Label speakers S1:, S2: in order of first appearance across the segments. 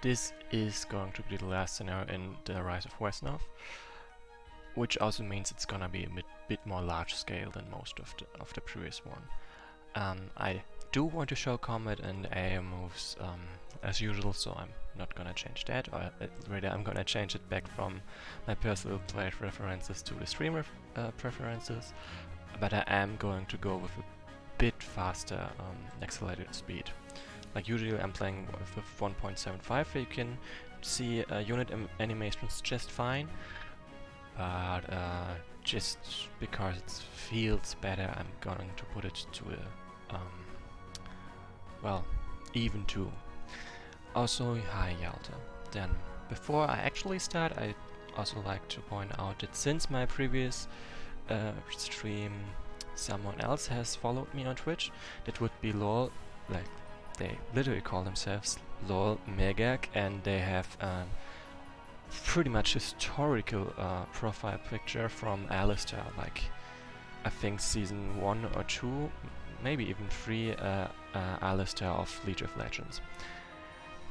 S1: this is going to be the last scenario in the Rise of Wesnoth, which also means it's gonna be a bit more large scale than most of the previous one. I do want to show combat and AA moves as usual, so I'm not gonna change that, or rather I'm gonna change it back from my personal play preferences to the streamer preferences, but I am going to go with a bit faster accelerated speed. Like usually I'm playing with 1.75 where you can see unit animations just fine, but just because it feels better I'm going to put it to a well, even 2. Also, hi Yalta. Then, before I actually start, I also like to point out that since my previous stream, someone else has followed me on Twitch. That would be lol, like they literally call themselves lol Megak, and they have a pretty much historical profile picture from Alistair, like I think season 1 or 2, maybe even 3, Alistair of League of Legends.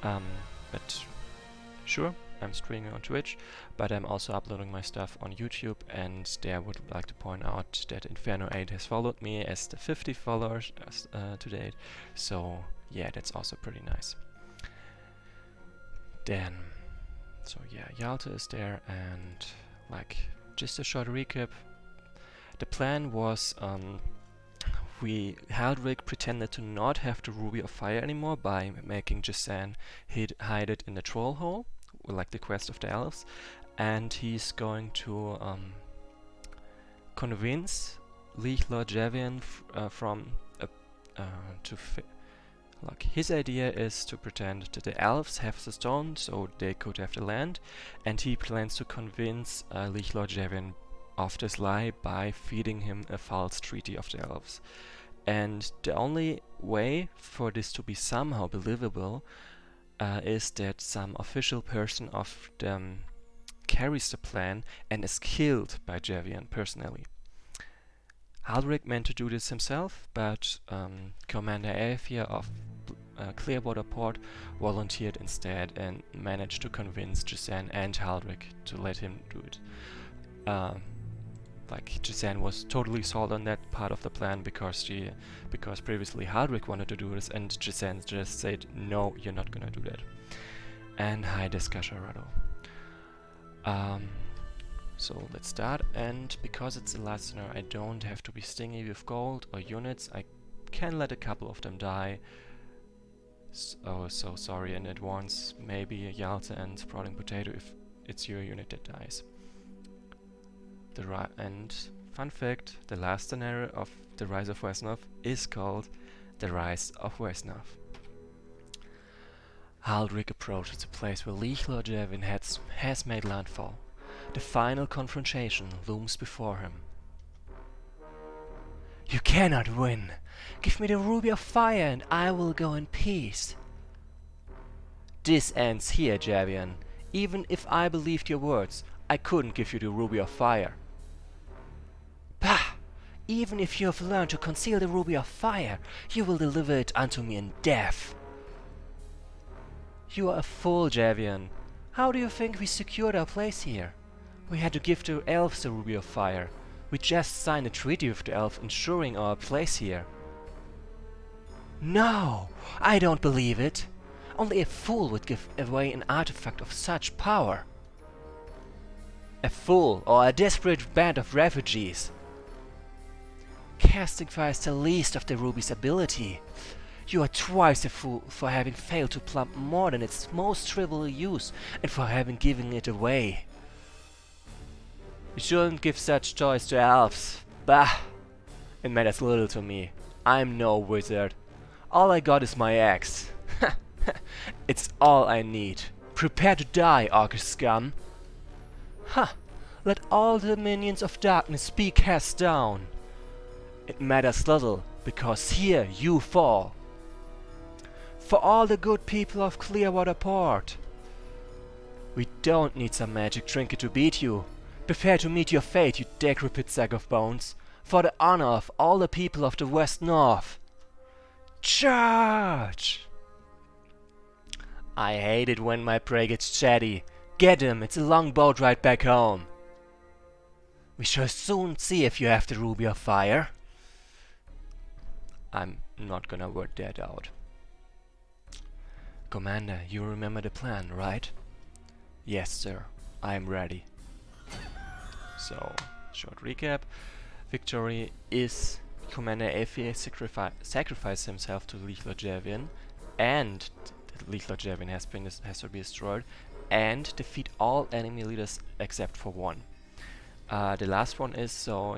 S1: But sure, I'm streaming on Twitch, but I'm also uploading my stuff on YouTube, and there I would like to point out that Inferno8 has followed me as the 50 followers to date, so yeah, that's also pretty nice. Then, so yeah, Yalta is there, and like, just a short recap. The plan was, Haldrick pretended to not have the Ruby of Fire anymore by making Jisan hide it in the troll hole, like the quest of the elves, and he's going to convince League Lord Javian like his idea is to pretend that the elves have the stone so they could have the land, and he plans to convince League Lord Javian of this lie by feeding him a false treaty of the elves. And the only way for this to be somehow believable is that some official person of them carries the plan and is killed by Javian personally. Haldrick meant to do this himself, but Commander Aethir of Clearwater Port volunteered instead and managed to convince Jisan and Haldrick to let him do it. Like Jisan was totally sold on that part of the plan because previously Haldrick wanted to do this, and Jisan just said, no, you're not gonna do that. And hi Discussion so let's start, and because it's the last scenario I don't have to be stingy with gold or units. I can let a couple of them die. So sorry in advance, maybe Yalta and Sprouting Potato if it's your unit that dies. And fun fact, the last scenario of the Rise of Wesnoth is called the Rise of Wesnoth. Haldrick approaches the place where League Lord Javian has made landfall. The final confrontation looms before him. You cannot win! Give me the Ruby of Fire and I will go in peace. This ends here, Javian. Even if I believed your words, I couldn't give you the Ruby of Fire. Pah! Even if you have learned to conceal the Ruby of Fire, you will deliver it unto me in death. You are a fool, Javian. How do you think we secured our place here? We had to give the elves the Ruby of Fire. We just signed a treaty with the elves ensuring our place here. No! I don't believe it! Only a fool would give away an artifact of such power. A fool or a desperate band of refugees. Casting Fire is the least of the Ruby's ability. You are twice a fool for having failed to plumb more than its most trivial use and for having given it away. You shouldn't give such toys to elves. Bah! It matters little to me. I'm no wizard. All I got is my axe. It's all I need. Prepare to die, orcish scum. Ha! Let all the minions of darkness be cast down. It matters little, because here you fall. For all the good people of Clearwater Port. We don't need some magic trinket to beat you. Prepare to meet your fate, you decrepit sack of bones, for the honor of all the people of the Wesnoth. Charge! I hate it when my prey gets chatty. Get him, it's a long boat ride back home. We shall soon see if you have the ruby of fire. I'm not gonna word that out. Commander, you remember the plan, right? Yes, sir. I am ready. So, short recap. Victory is Commander Effie sacrifice himself to Lethal Javelin, and the Lethal Javelin has to be destroyed, and defeat all enemy leaders except for one. The last one is so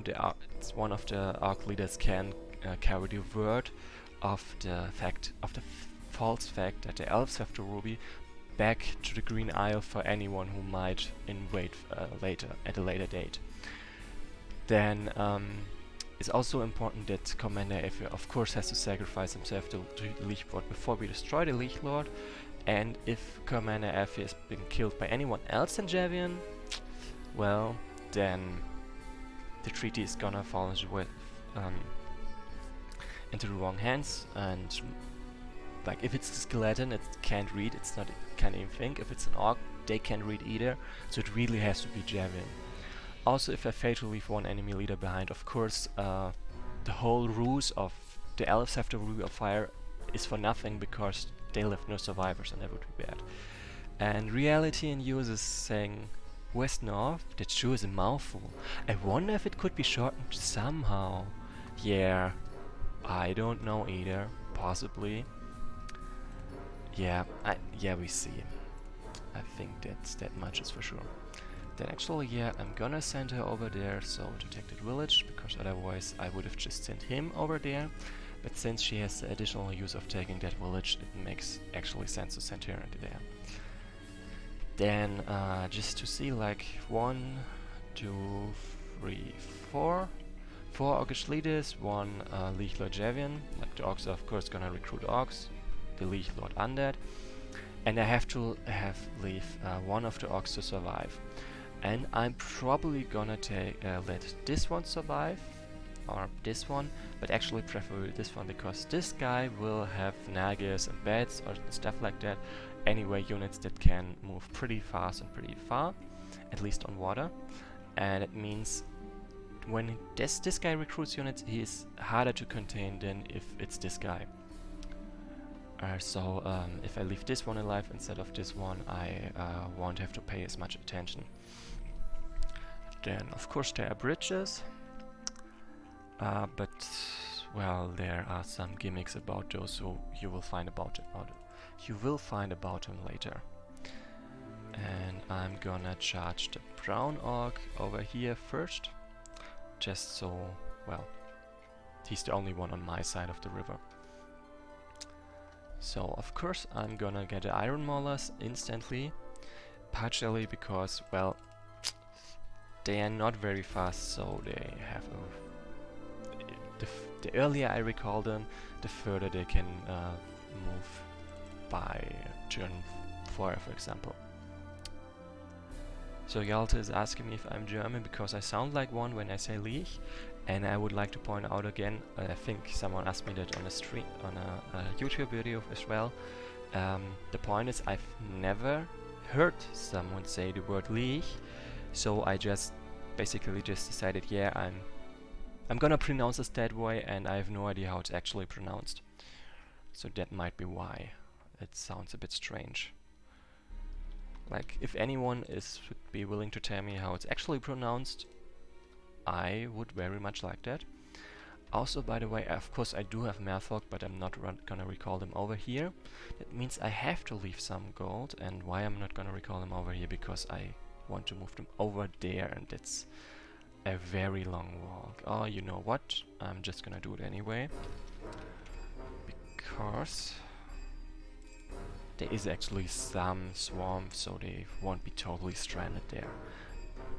S1: one of the arc leaders can carry the word of the false fact that the elves have the ruby back to the Green Isle for anyone who might invade at a later date. Then it's also important that Commander Effie of course has to sacrifice himself to the Leech Lord before we destroy the Leech Lord, and if Commander Effie has been killed by anyone else in Javian, well, then the treaty is gonna fall into the wrong hands, and like if it's a skeleton, it can't read, can't even think. If it's an orc, they can't read either, so it really has to be Javelin. Also, if I fail to leave one enemy leader behind, of course, the whole ruse of the elves have the ruby of fire is for nothing, because they left no survivors, and that would be bad. And Reality in Use is saying, Wesnoth, that sure is a mouthful. I wonder if it could be shortened somehow. Yeah, I don't know either. Possibly. Yeah, we see. I think that much is for sure. Then actually, yeah, I'm gonna send her over there, so to take that village, because otherwise I would have just sent him over there. But since she has the additional use of taking that village, it makes actually sense to send her into there. Then just to see, like 1, 2, 3, 4. 4 Orcish leaders, 1 Leech Lord Javian. Like the orcs are of course gonna recruit orcs, the Leech Lord undead, and I have to leave one of the orcs to survive. And I'm probably gonna let this one survive, or this one, but actually preferably this one, because this guy will have nagas and bats or stuff like that. Anyway, units that can move pretty fast and pretty far, at least on water, and it means when this guy recruits units, he is harder to contain than if it's this guy. So if I leave this one alive instead of this one, I won't have to pay as much attention. Then of course there are bridges, but well, there are some gimmicks about those, so you will find about them later. And I'm gonna charge the brown orc over here first, just so, well, he's the only one on my side of the river. So of course I'm gonna get the iron maulers instantly, partially because, well, they are not very fast, so they have the earlier I recall them, the further they can move by turn 4, for example. So Yalte is asking me if I'm German because I sound like one when I say Leech, and I would like to point out again, I think someone asked me that on a stream, on a YouTube video as well. The point is, I've never heard someone say the word Leech, so I basically decided, yeah, I'm gonna pronounce this that way, and I have no idea how it's actually pronounced. So that might be why it sounds a bit strange. Like, if anyone would be willing to tell me how it's actually pronounced, I would very much like that. Also, by the way, of course I do have Merfolk, but I'm not gonna recall them over here. That means I have to leave some gold, and why I'm not gonna recall them over here, because I want to move them over there, and it's a very long walk. Oh, you know what? I'm just gonna do it anyway, because there is actually some swarm, so they won't be totally stranded there.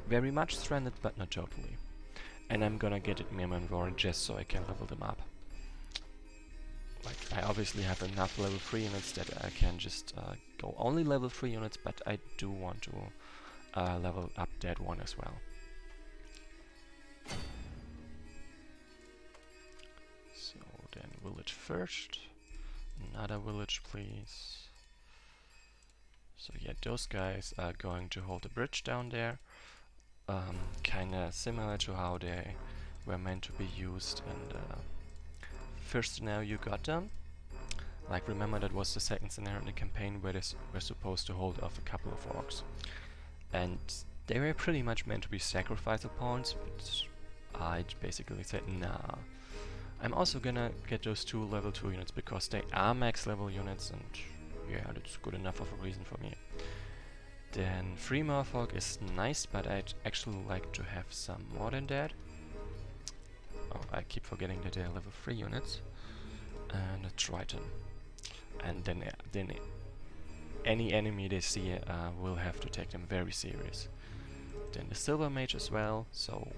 S1: Very much stranded, but not totally. And I'm gonna get it Mirman Warren just so I can level them up. Like, I obviously have enough level 3 units that I can just go only level 3 units, but I do want to level up that one as well. So then village first. Another village, please. So yeah, those guys are going to hold the bridge down there. Kinda similar to how they were meant to be used in the first scenario you got them. Like, remember that was the second scenario in the campaign where they were supposed to hold off a couple of orcs. And they were pretty much meant to be sacrificial pawns, but I basically said, nah. I'm also gonna get those 2 level 2 units because they are max level units, and yeah, that's good enough of a reason for me. Then 3 Merfolk is nice, but I'd actually like to have some more than that. Oh, I keep forgetting that they're level 3 units. And a Triton. And then any enemy they see will have to take them very serious. Then the Silver Mage as well, so,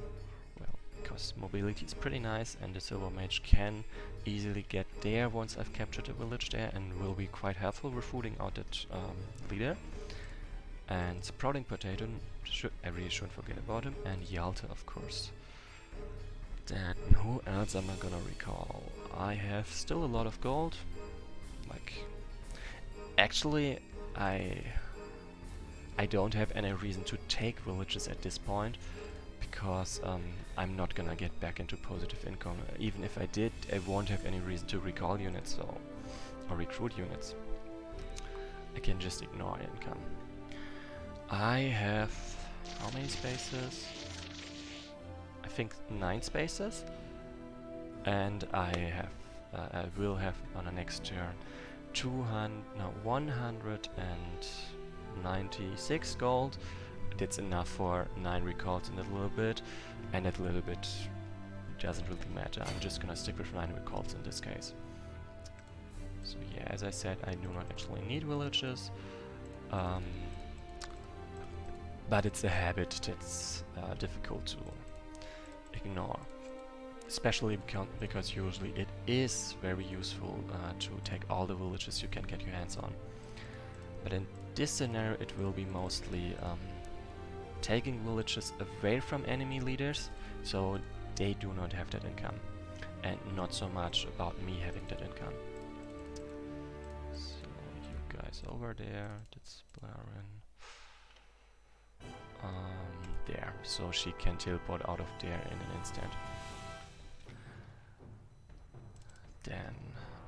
S1: well, because mobility is pretty nice and the Silver Mage can easily get there once I've captured a village there and will be quite helpful recruiting out that leader. And Sprouting Potato, I really shouldn't forget about him, and Yalta, of course. Then who else am I gonna recall? I have still a lot of gold. Like, actually, I don't have any reason to take villages at this point, because I'm not gonna get back into positive income. Even if I did, I won't have any reason to recall units or recruit units. I can just ignore income. I have how many spaces? I think 9 spaces, and I will have on the next turn 196 gold. That's enough for 9 recalls in a little bit, and that little bit doesn't really matter. I'm just gonna stick with 9 recalls in this case. So yeah, as I said, I do not actually need villages, but it's a habit that's difficult to ignore. Especially because usually it is very useful to take all the villages you can get your hands on. But in this scenario it will be mostly taking villages away from enemy leaders, so they do not have that income. And not so much about me having that income. So you guys over there, that's Blaren. There, so she can teleport out of there in an instant. Then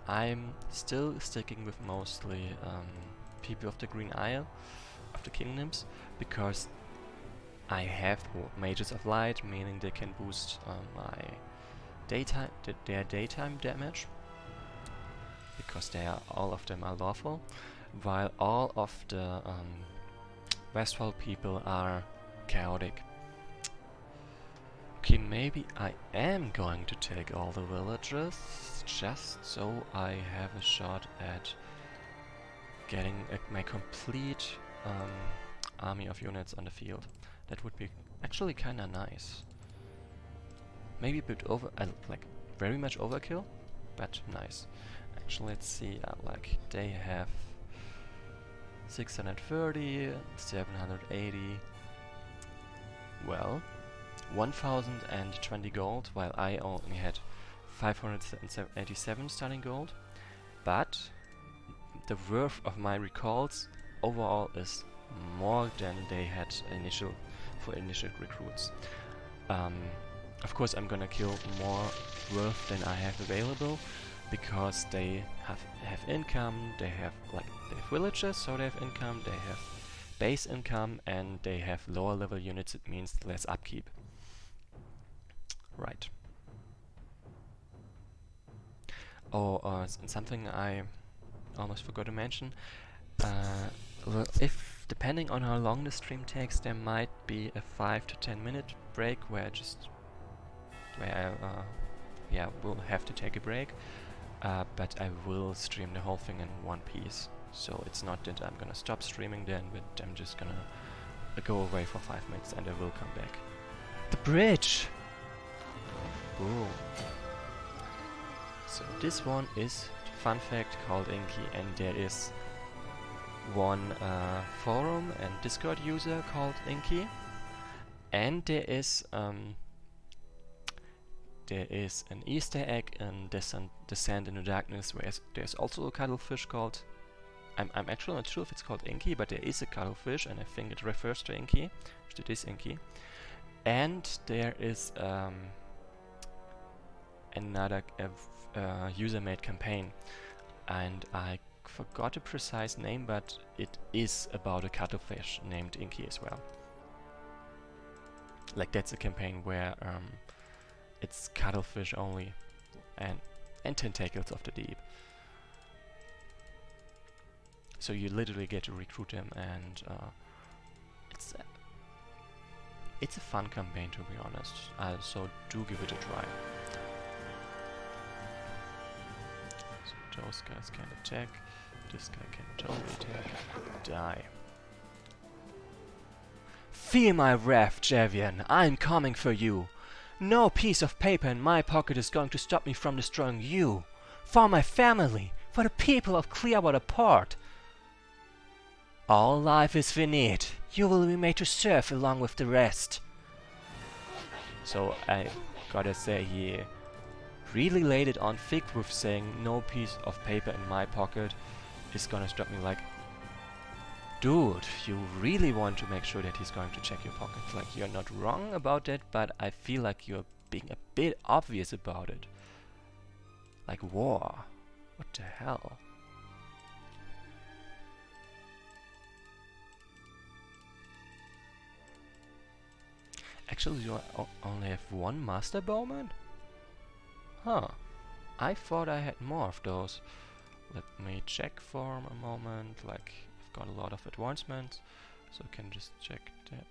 S1: I'm still sticking with mostly people of the Green Isle, of the Kingdoms, because I have Mages of Light, meaning they can boost their daytime damage, because all of them are lawful, while all of the Westfall people are chaotic. Okay, maybe I am going to take all the villages, just so I have a shot at getting my complete army of units on the field. That would be actually kinda nice. Maybe a bit like very much overkill, but nice. Actually, let's see, like they have 630, 780, well, 1020 gold, while I only had 587 starting gold, but the worth of my recalls overall is more than they had for initial recruits. Of course I'm gonna kill more worth than I have available, because they have income, they have villages, so they have income, they have base income, and they have lower level units. It means less upkeep. Right. Oh, and something I almost forgot to mention. Well, if depending on how long the stream takes, there might be a 5 to 10 minute break where I will have to take a break. But I will stream the whole thing in one piece. So it's not that I'm gonna stop streaming then, but I'm just gonna go away for 5 minutes and I will come back. The bridge! Boom. So this one is, fun fact, called Inky, and there is one forum and Discord user called Inky, and there is an Easter egg in Descent into Darkness, where there's also a cuttlefish called I'm actually not sure if it's called Inky, but there is a cuttlefish, and I think it refers to Inky. It is Inky. And there is another user-made campaign, and I forgot a precise name, but it is about a cuttlefish named Inky as well. Like, that's a campaign where it's cuttlefish only, and tentacles of the deep. So you literally get to recruit them, and it's a fun campaign, to be honest. So do give it a try. So those guys can attack. This guy can totally attack. Die. Feel my wrath, Javian. I'm coming for you. No piece of paper in my pocket is going to stop me from destroying you. For my family. For the people of Clearwater Port. All life is finite. You will be made to serve along with the rest. So I gotta say, he really laid it on thick with saying no piece of paper in my pocket is gonna stop me. Like, dude, you really want to make sure that he's going to check your pockets. Like, you're not wrong about that, but I feel like you're being a bit obvious about it. Like, war. What the hell? Actually, you only have one Master Bowman? Huh. I thought I had more of those. Let me check for a moment. Like, I've got a lot of advancements, so I can just check that.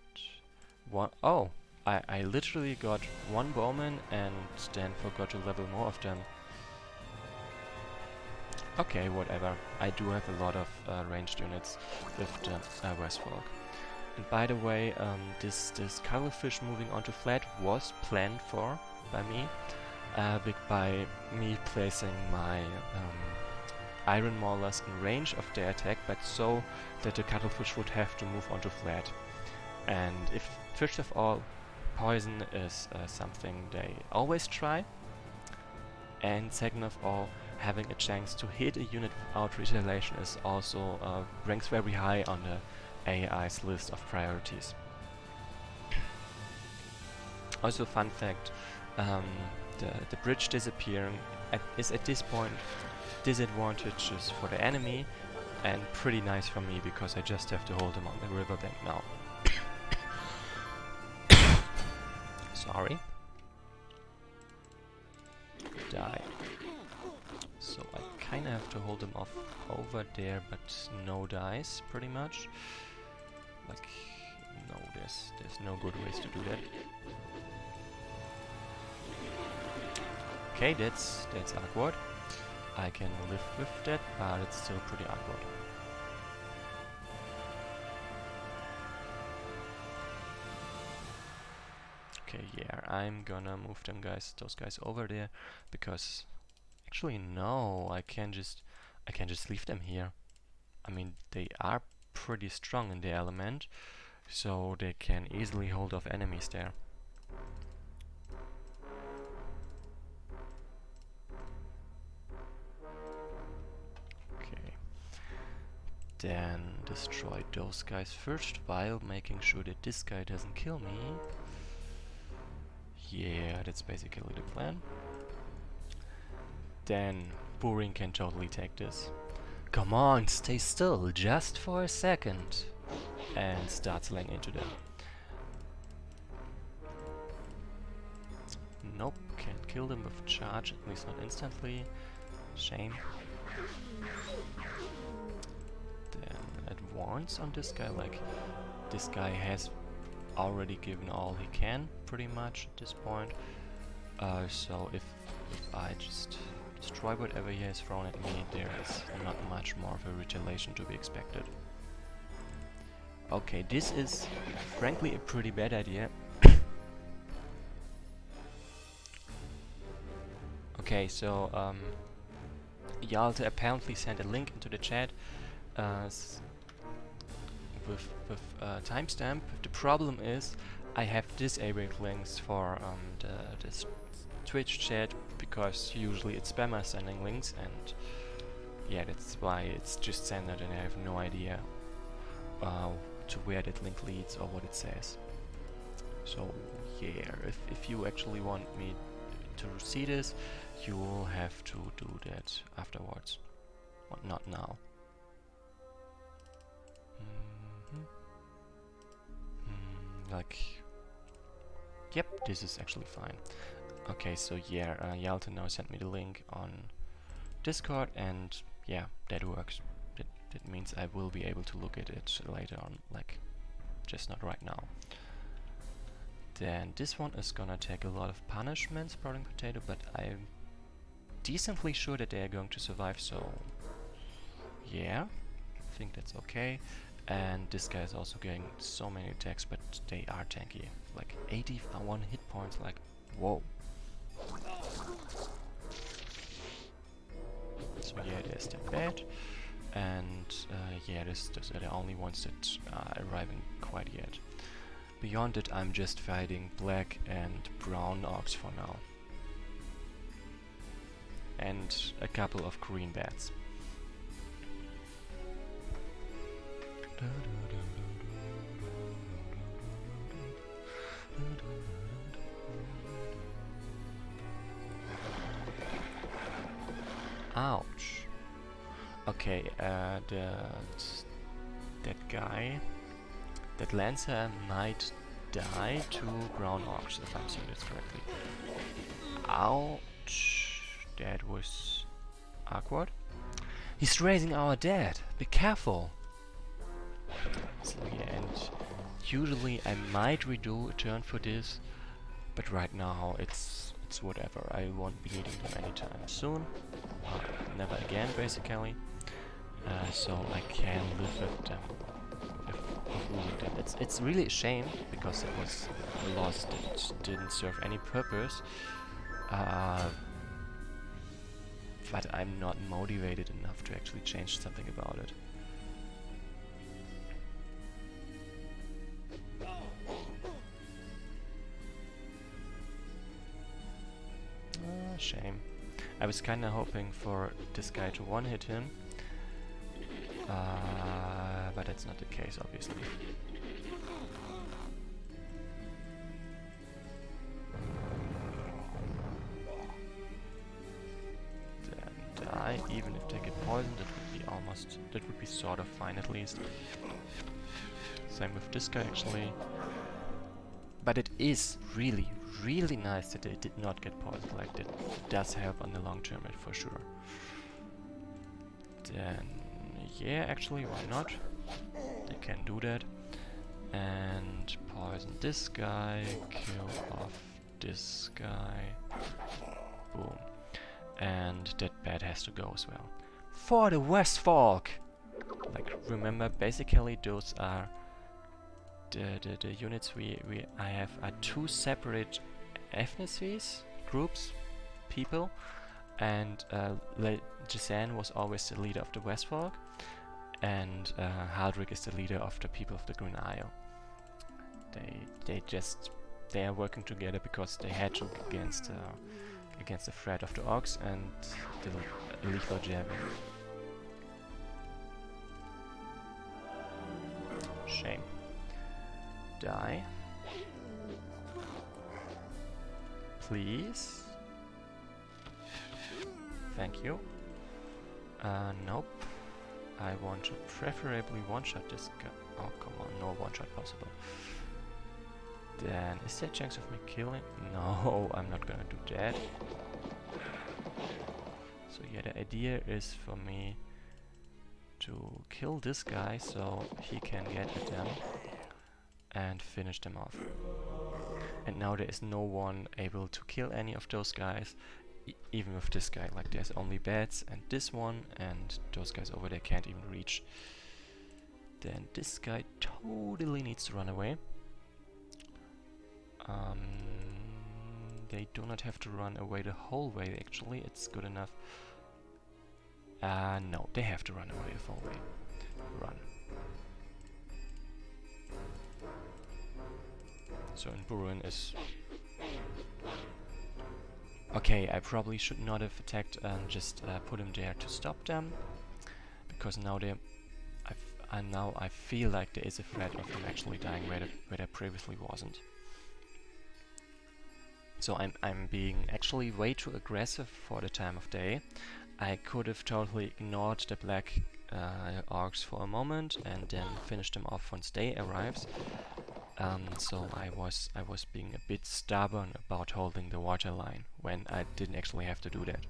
S1: Oh, I literally got one Bowman and then forgot to level more of them. Okay, whatever. I do have a lot of ranged units with the Wesnoth. And by the way, this cuttlefish moving onto flat was planned for by me, by me placing my iron maulers in range of their attack, but so that the cuttlefish would have to move onto flat. And if, first of all, poison is something they always try, and second of all, having a chance to hit a unit without retaliation is also ranks very high on the AI's list of priorities. Also, fun fact, the bridge disappearing is at this point disadvantageous for the enemy and pretty nice for me, because I just have to hold them on the riverbank now. Sorry. Die. So I kinda have to hold them off over there, but no dice, pretty much. Like, no, there's no good ways to do that. Okay, that's awkward. I can live with that, but it's still pretty awkward. Okay, yeah, I'm gonna move those guys over there, because actually no, I can just leave them here. I mean, they are pretty strong in their element, so they can easily hold off enemies there. Okay. Then destroy those guys first, while making sure that this guy doesn't kill me. Yeah, that's basically the plan. Then Boring can totally take this. Come on, stay still, just for a second. And starts laying into them. Nope, can't kill them with charge, at least not instantly. Shame. Then advance on this guy, like, this guy has already given all he can, pretty much, at this point. So if I just destroy whatever he has thrown at me, there is not much more of a retaliation to be expected. Okay, this is frankly a pretty bad idea. Okay, so Yalte apparently sent a link into the chat with timestamp. The problem is I have disabled links for the Twitch chat, because usually it's spammers sending links, and yeah, that's why it's just standard and I have no idea to where that link leads or what it says. So yeah, if you actually want me to see this, you will have to do that afterwards, but not now. Like, yep, this is actually fine. Okay, so yeah, Yalta now sent me the link on Discord, and yeah, that works. That means I will be able to look at it later on, like, just not right now. Then this one is gonna take a lot of punishment, Sprouting Potato, but I'm decently sure that they are going to survive, so yeah, I think that's okay. And this guy is also getting so many attacks, but they are tanky. Like 81 hit points, like, whoa. So yeah, there's that bad. And yeah, those are the only ones that are arriving quite yet. Beyond it, I'm just fighting black and brown orcs for now. And a couple of green bats. Ouch. Okay, that guy, that Lancer might die to brown orcs, if I'm seeing this correctly. Ouch. That was awkward. He's raising our dead. Be careful. So yeah, and usually I might redo a turn for this, but right now it's whatever. I won't be needing them anytime soon. Never again, basically. So I can live with them. With them. It's really a shame because it was a loss that didn't serve any purpose. But I'm not motivated enough to actually change something about it. Shame. I was kinda hoping for this guy to one-hit him, but that's not the case, obviously. Then die, even if they get poisoned, that would be sort of fine at least. Same with this guy actually. But it is really, really nice that they did not get poisoned. Like, that does help on the long term for sure. Then yeah, actually, why not? They can do that. And poison this guy, kill off this guy. Boom. And that bat has to go as well. For the Westfolk! Like, remember, basically those are the units I have are two separate ethnicities, groups, people, and Jisan was always the leader of the Westfolk, and Haldrick is the leader of the people of the Green Isle. They are working together because they had to against the threat of the orcs and the lethal javelin. Shame. Die. Please. Thank you. Nope. I want to preferably one-shot this guy. Oh, come on, no one-shot possible. Then, is there a chance of me killing? No, I'm not gonna do that. So yeah, the idea is for me to kill this guy so he can get at them and finish them off. And now there is no one able to kill any of those guys, even with this guy. Like, there's only bats and this one, and those guys over there can't even reach. Then this guy totally needs to run away. They do not have to run away the whole way, actually, it's good enough. No, they have to run away the whole way. Run. So in Buruan is... Okay, I probably should not have attacked and just put him there to stop them. because now I feel like there is a threat of him actually dying where there previously wasn't. So I'm being actually way too aggressive for the time of day. I could have totally ignored the black orcs for a moment and then finished them off once day arrives. So I was being a bit stubborn about holding the water line when I didn't actually have to do that.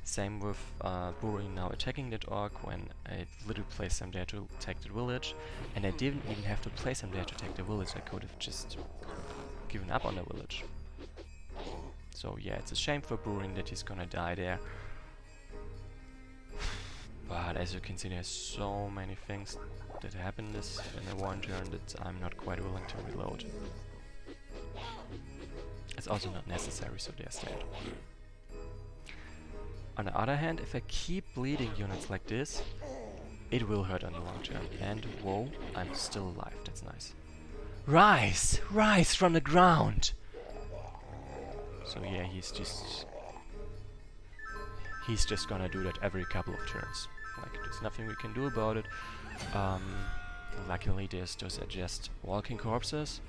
S1: Same with Buri now attacking that orc when I literally placed him there to attack the village, and I didn't even have to place him there to attack the village. I could have just given up on the village. So yeah, it's a shame for Buri that he's gonna die there. But as you can see, there's so many things that happen in a one turn that I'm not quite willing to reload. It's also not necessary, so there's that. On the other hand, if I keep bleeding units like this, it will hurt on the long term. And whoa, I'm still alive, that's nice. Rise! Rise from the ground! So yeah, he's just gonna do that every couple of turns. Like, there's nothing we can do about it. Luckily those are just walking corpses,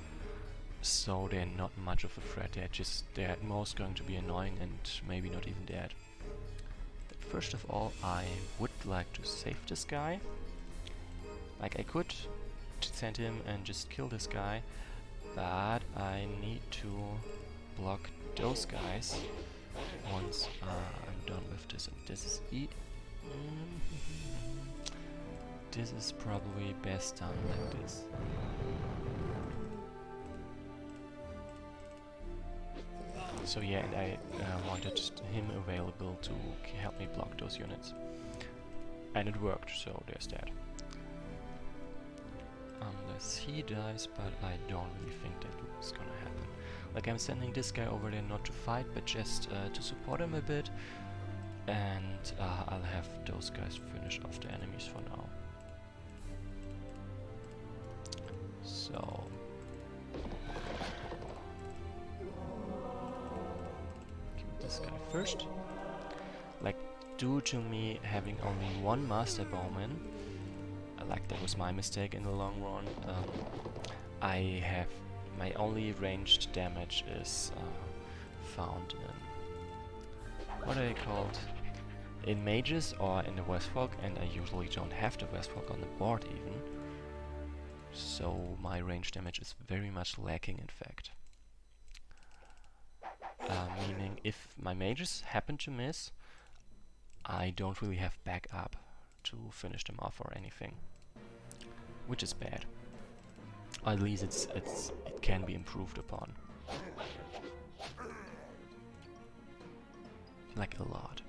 S1: so they're not much of a threat. They're at most going to be annoying and maybe not even dead. But first of all, I would like to save this guy. Like, I could send him and just kill this guy, but I need to block those guys once I'm done with this. And this is this is probably best done like this. So yeah, and I wanted him available to help me block those units. And it worked, so there's that. Unless he dies, but I don't really think that is gonna happen. Like, I'm sending this guy over there not to fight, but just to support him a bit. And I'll have those guys finish off the enemies for now. So kill this guy first. Like, due to me having only one master bowman, like that was my mistake in the long run, I have my only ranged damage is found in, what are they called? In mages or in the Westfolk, and I usually don't have the Westfolk on the board even. So my range damage is very much lacking, in fact. Meaning, if my mages happen to miss, I don't really have backup to finish them off or anything, which is bad. At least it can be improved upon, like a lot.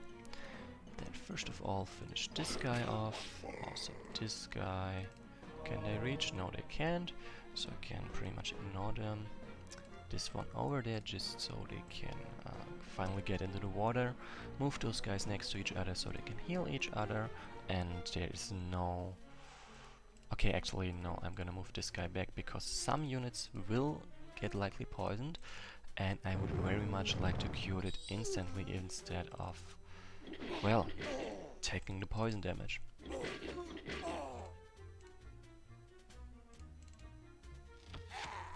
S1: Then first of all, finish this guy off. Also this guy. Can they reach? No, they can't. So I can pretty much ignore them. This one over there, just so they can finally get into the water. Move those guys next to each other so they can heal each other. And there is no... Okay, actually no, I'm gonna move this guy back because some units will get likely poisoned. And I would very much like to cure it instantly instead of, well, taking the poison damage.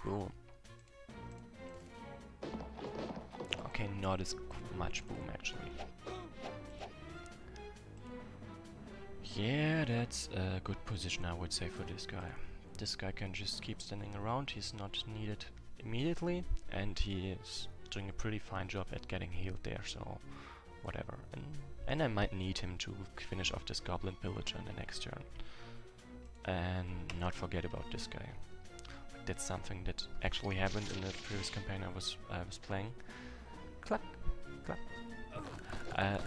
S1: Boom. Okay, not as much boom actually. Yeah, that's a good position, I would say, for this guy. This guy can just keep standing around, he's not needed immediately, and he is doing a pretty fine job at getting healed there, so whatever. And I might need him to finish off this goblin pillager in the next turn. And not forget about this guy. That's something that actually happened in the previous campaign I was playing. Clap, clap.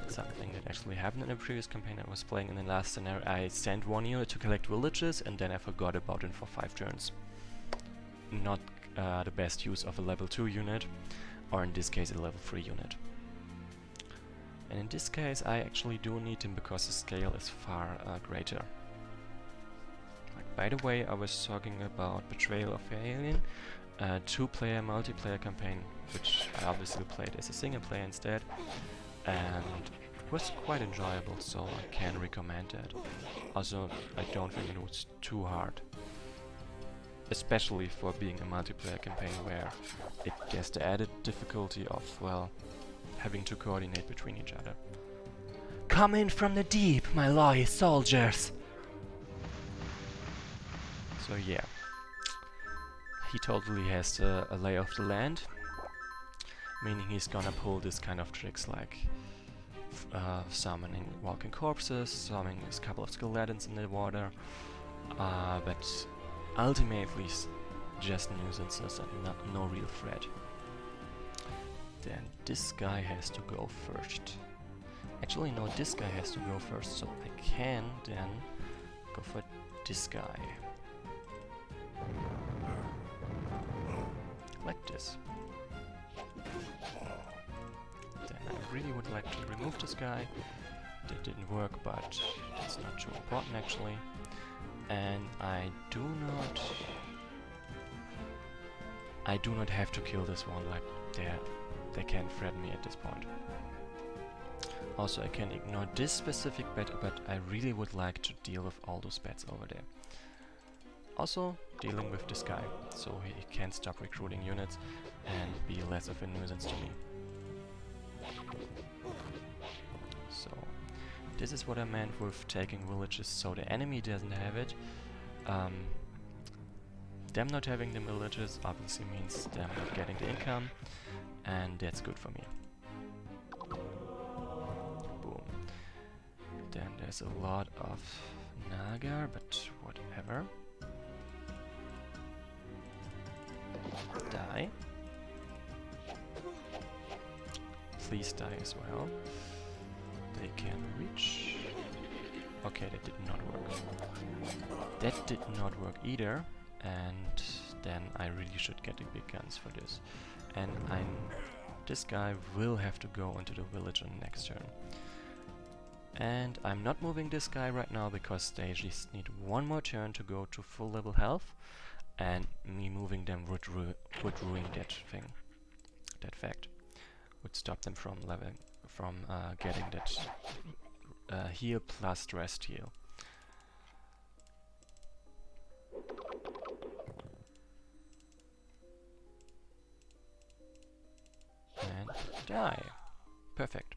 S1: Something that actually happened in the previous campaign I was playing in the last scenario. I sent one unit to collect villages and then I forgot about it for 5 turns. Not the best use of a level 2 unit, or in this case a level 3 unit. And in this case I actually do need him because the scale is far greater. By the way, I was talking about Betrayal of the Alien, a 2-player multiplayer campaign, which I obviously played as a single player instead. And was quite enjoyable, so I can recommend it. Also, I don't think it was too hard. Especially for being a multiplayer campaign where it gets the added difficulty of, well, having to coordinate between each other. Come in from the deep, my loyal soldiers! So yeah, he totally has a lay of the land, meaning he's gonna pull this kind of tricks like summoning walking corpses, summoning a couple of skeletons in the water, but ultimately just nuisances and no real threat. Then this guy has to go first. Actually no, this guy has to go first, so I can then go for this guy. Like this. Then I really would like to remove this guy. That didn't work, but that's not too important actually. And I do not have to kill this one, like they can't threaten me at this point. Also I can ignore this specific bet, but I really would like to deal with all those bets over there. Also dealing with this guy, so he can stop recruiting units and be less of a nuisance to me. So this is what I meant with taking villages, so the enemy doesn't have it. Them not having the villages obviously means them not getting the income, and that's good for me. Boom. Then there's a lot of Naga, but whatever. Die. Please die as well. They can reach. Okay, that did not work. That did not work either, and then I really should get the big guns for this. And this guy will have to go into the village on the next turn. And I'm not moving this guy right now because they just need one more turn to go to full level health, and me moving them would ruin that thing. That fact would stop them from getting that heal plus rest heal. And die. Perfect.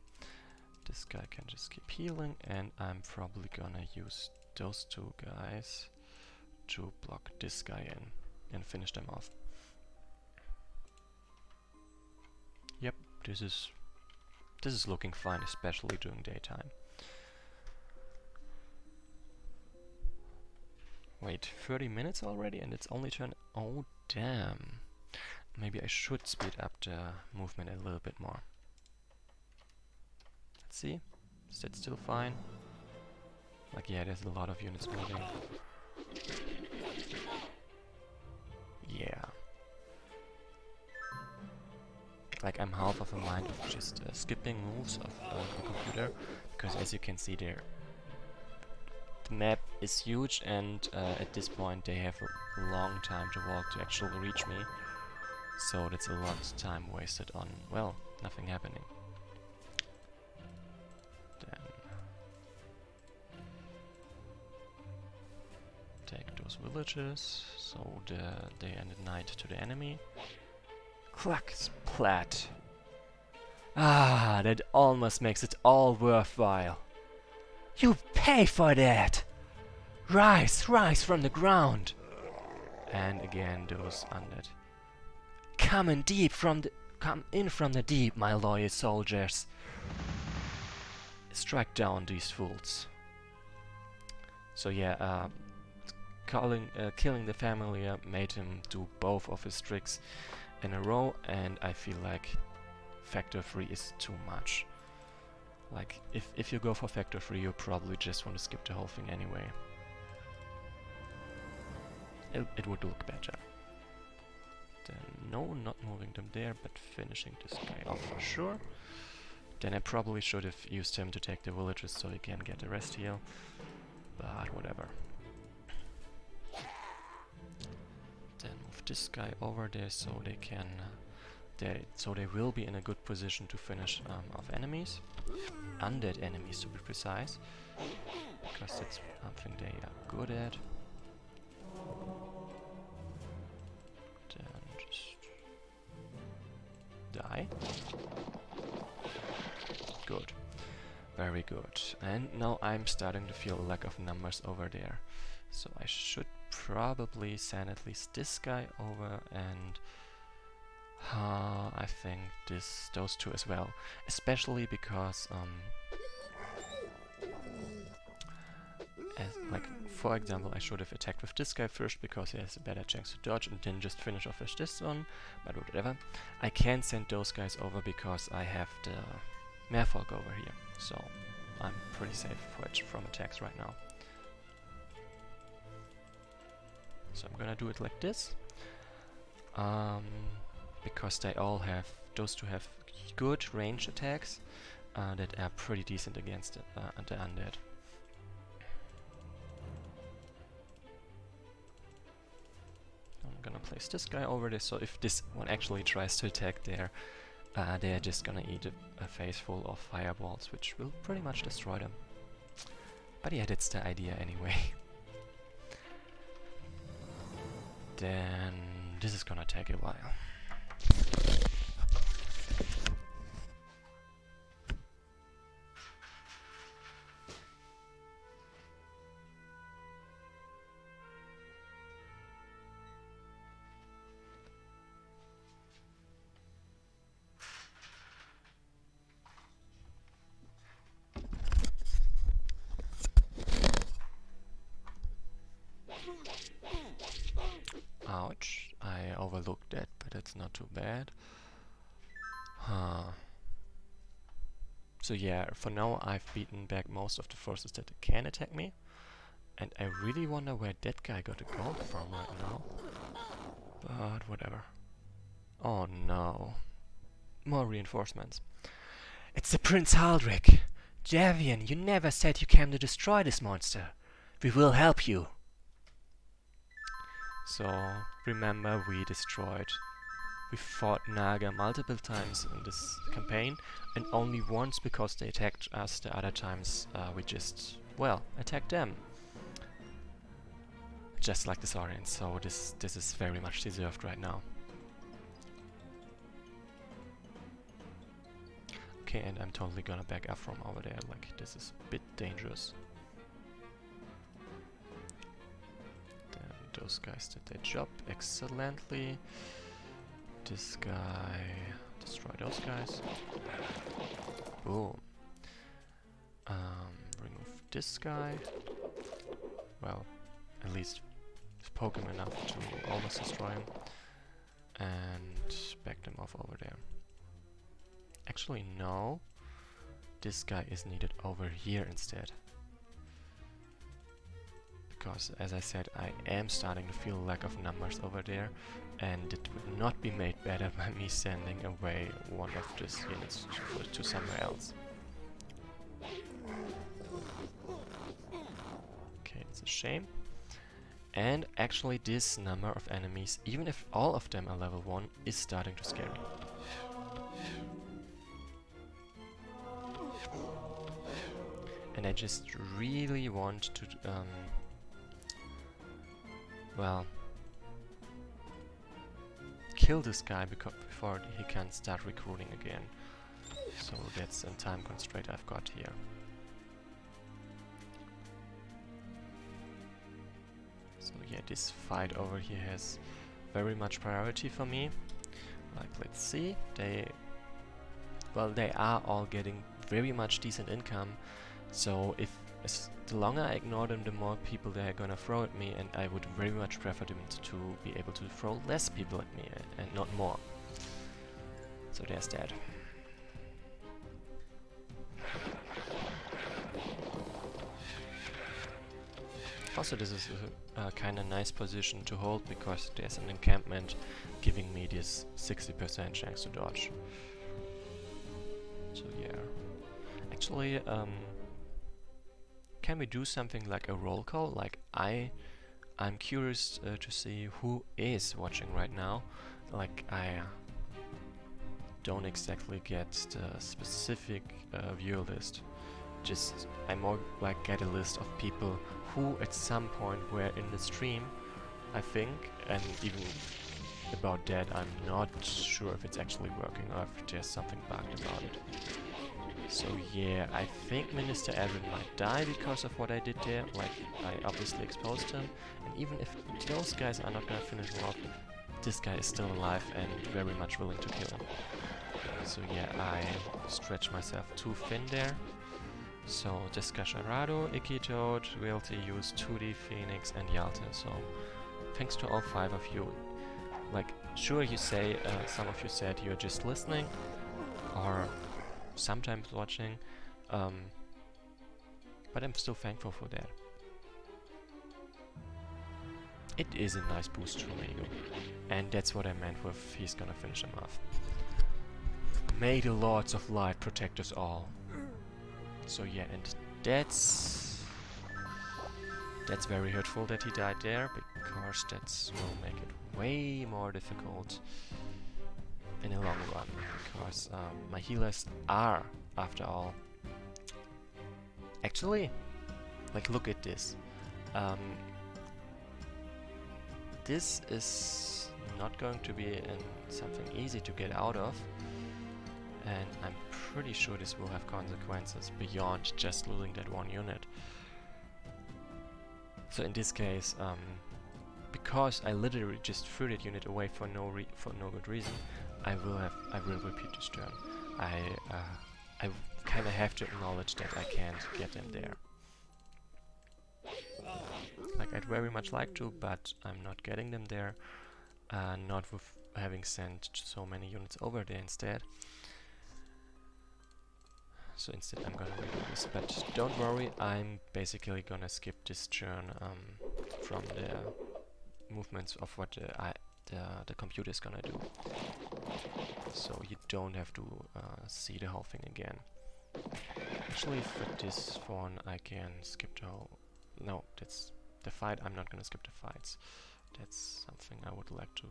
S1: This guy can just keep healing, and I'm probably gonna use those two guys to block this guy in and finish them off. Yep, this is looking fine, especially during daytime. Wait, 30 minutes already and it's only turn. Oh damn. Maybe I should speed up the movement a little bit more. Let's see. Is that still fine? Like, yeah, there's a lot of units moving. Yeah. Like, I'm half of a mind of just skipping moves of the computer, because as you can see there, the map is huge, and at this point they have a long time to walk to actually reach me. So that's a lot of time wasted on, well, nothing happening. Then take those villages, so they end at night to the enemy. Clack, splat. Ah, that almost makes it all worthwhile. You pay for that! Rise, rise from the ground! And again those undead. Come in from the deep, my loyal soldiers. Strike down these fools. So yeah, killing the family made him do both of his tricks in a row, and I feel like factor 3 is too much. Like, if you go for factor 3, you probably just want to skip the whole thing anyway. It would look better. Then, no, not moving them there, but finishing this guy off for sure. Then I probably should have used him to take the villages so he can get a rest heal, but whatever. Then move this guy over there so they can so they will be in a good position to finish off enemies, undead enemies to be precise, because that's something they are good at. Then just die. Good. Very good. And now I'm starting to feel a lack of numbers over there. So I should probably send at least this guy over, and I think those two as well. Especially because like for example, I should have attacked with this guy first because he has a better chance to dodge, and then just finish off with this one, but whatever. I can't send those guys over because I have the Merfolk over here, so I'm pretty safe from attacks right now. So I'm gonna do it like this, because they all have, those two have good range attacks that are pretty decent against the undead. I'm gonna place this guy over there, so if this one actually tries to attack there, they are just gonna eat a face full of fireballs, which will pretty much destroy them. But yeah, that's the idea anyway. Then this is gonna take a while. Ouch, I overlooked that, but it's not too bad. So yeah, for now I've beaten back most of the forces that can attack me. And I really wonder where that guy got a gold from right now. But whatever. Oh no. More reinforcements. It's the Prince Haldrick! Javian, you never said you came to destroy this monster. We will help you. So, remember we fought Naga multiple times in this campaign, and only once because they attacked us. The other times we just, well, attacked them. Just like the Saurians, so this is very much deserved right now. Okay, and I'm totally gonna back up from over there, like this is a bit dangerous. Those guys did their job excellently. This guy, destroy those guys. Boom. Remove this guy. Well, at least poke him enough to almost destroy him. And back them off over there. Actually, no. This guy is needed over here instead. Because, as I said, I am starting to feel a lack of numbers over there, and it would not be made better by me sending away one of these units to somewhere else. Okay, it's a shame. And actually this number of enemies, even if all of them are level 1, is starting to scare me. And I just really want to well, kill this guy before he can start recruiting again. So that's a time constraint I've got here. So yeah, this fight over here has very much priority for me. Like, let's see, they are all getting very much decent income. So the longer I ignore them, the more people they are gonna throw at me, and I would very much prefer them to be able to throw less people at me and not more. So there's that. Also, this is a kinda nice position to hold because there's an encampment giving me this 60% chance to dodge. So yeah. Actually, can we do something like a roll call? Like I'm curious to see who is watching right now. Like don't exactly get the specific viewer list. Just I more like get a list of people who at some point were in the stream, I think, and even about that I'm not sure if it's actually working or if there's something bugged about it. So yeah, I think Minister Edwin might die because of what I did there. Like, I obviously exposed him, and even if those guys are not gonna finish him off, this guy is still alive and very much willing to kill him. So yeah, I stretched myself too thin there. So Descasharado, Ikitoad, Realty Use, 2D, Phoenix and Yalta. So thanks to all 5 of you. Like, sure, you say, some of you said you're just listening or sometimes watching, but I'm still thankful for that. It is a nice boost from Ego, and that's what I meant with he's gonna finish him off. May the Lords of Light protect us all. So yeah, and that's very hurtful that he died there, because that will make it way more difficult in the long run, because my healers are, after all, actually, like, look at this. This is not going to be something easy to get out of, and I'm pretty sure this will have consequences beyond just losing that one unit. So in this case, because I literally just threw that unit away for no good reason, I will repeat this turn. I kind of have to acknowledge that I can't get them there. Like, I'd very much like to, but I'm not getting them there. Not with having sent so many units over there instead. So instead I'm gonna redo this, but don't worry, I'm basically gonna skip this turn from the movements of what the computer is gonna do. So you don't have to see the whole thing again. Actually, for this one I can skip the whole... No, that's the fight. I'm not gonna skip the fights. That's something I would like to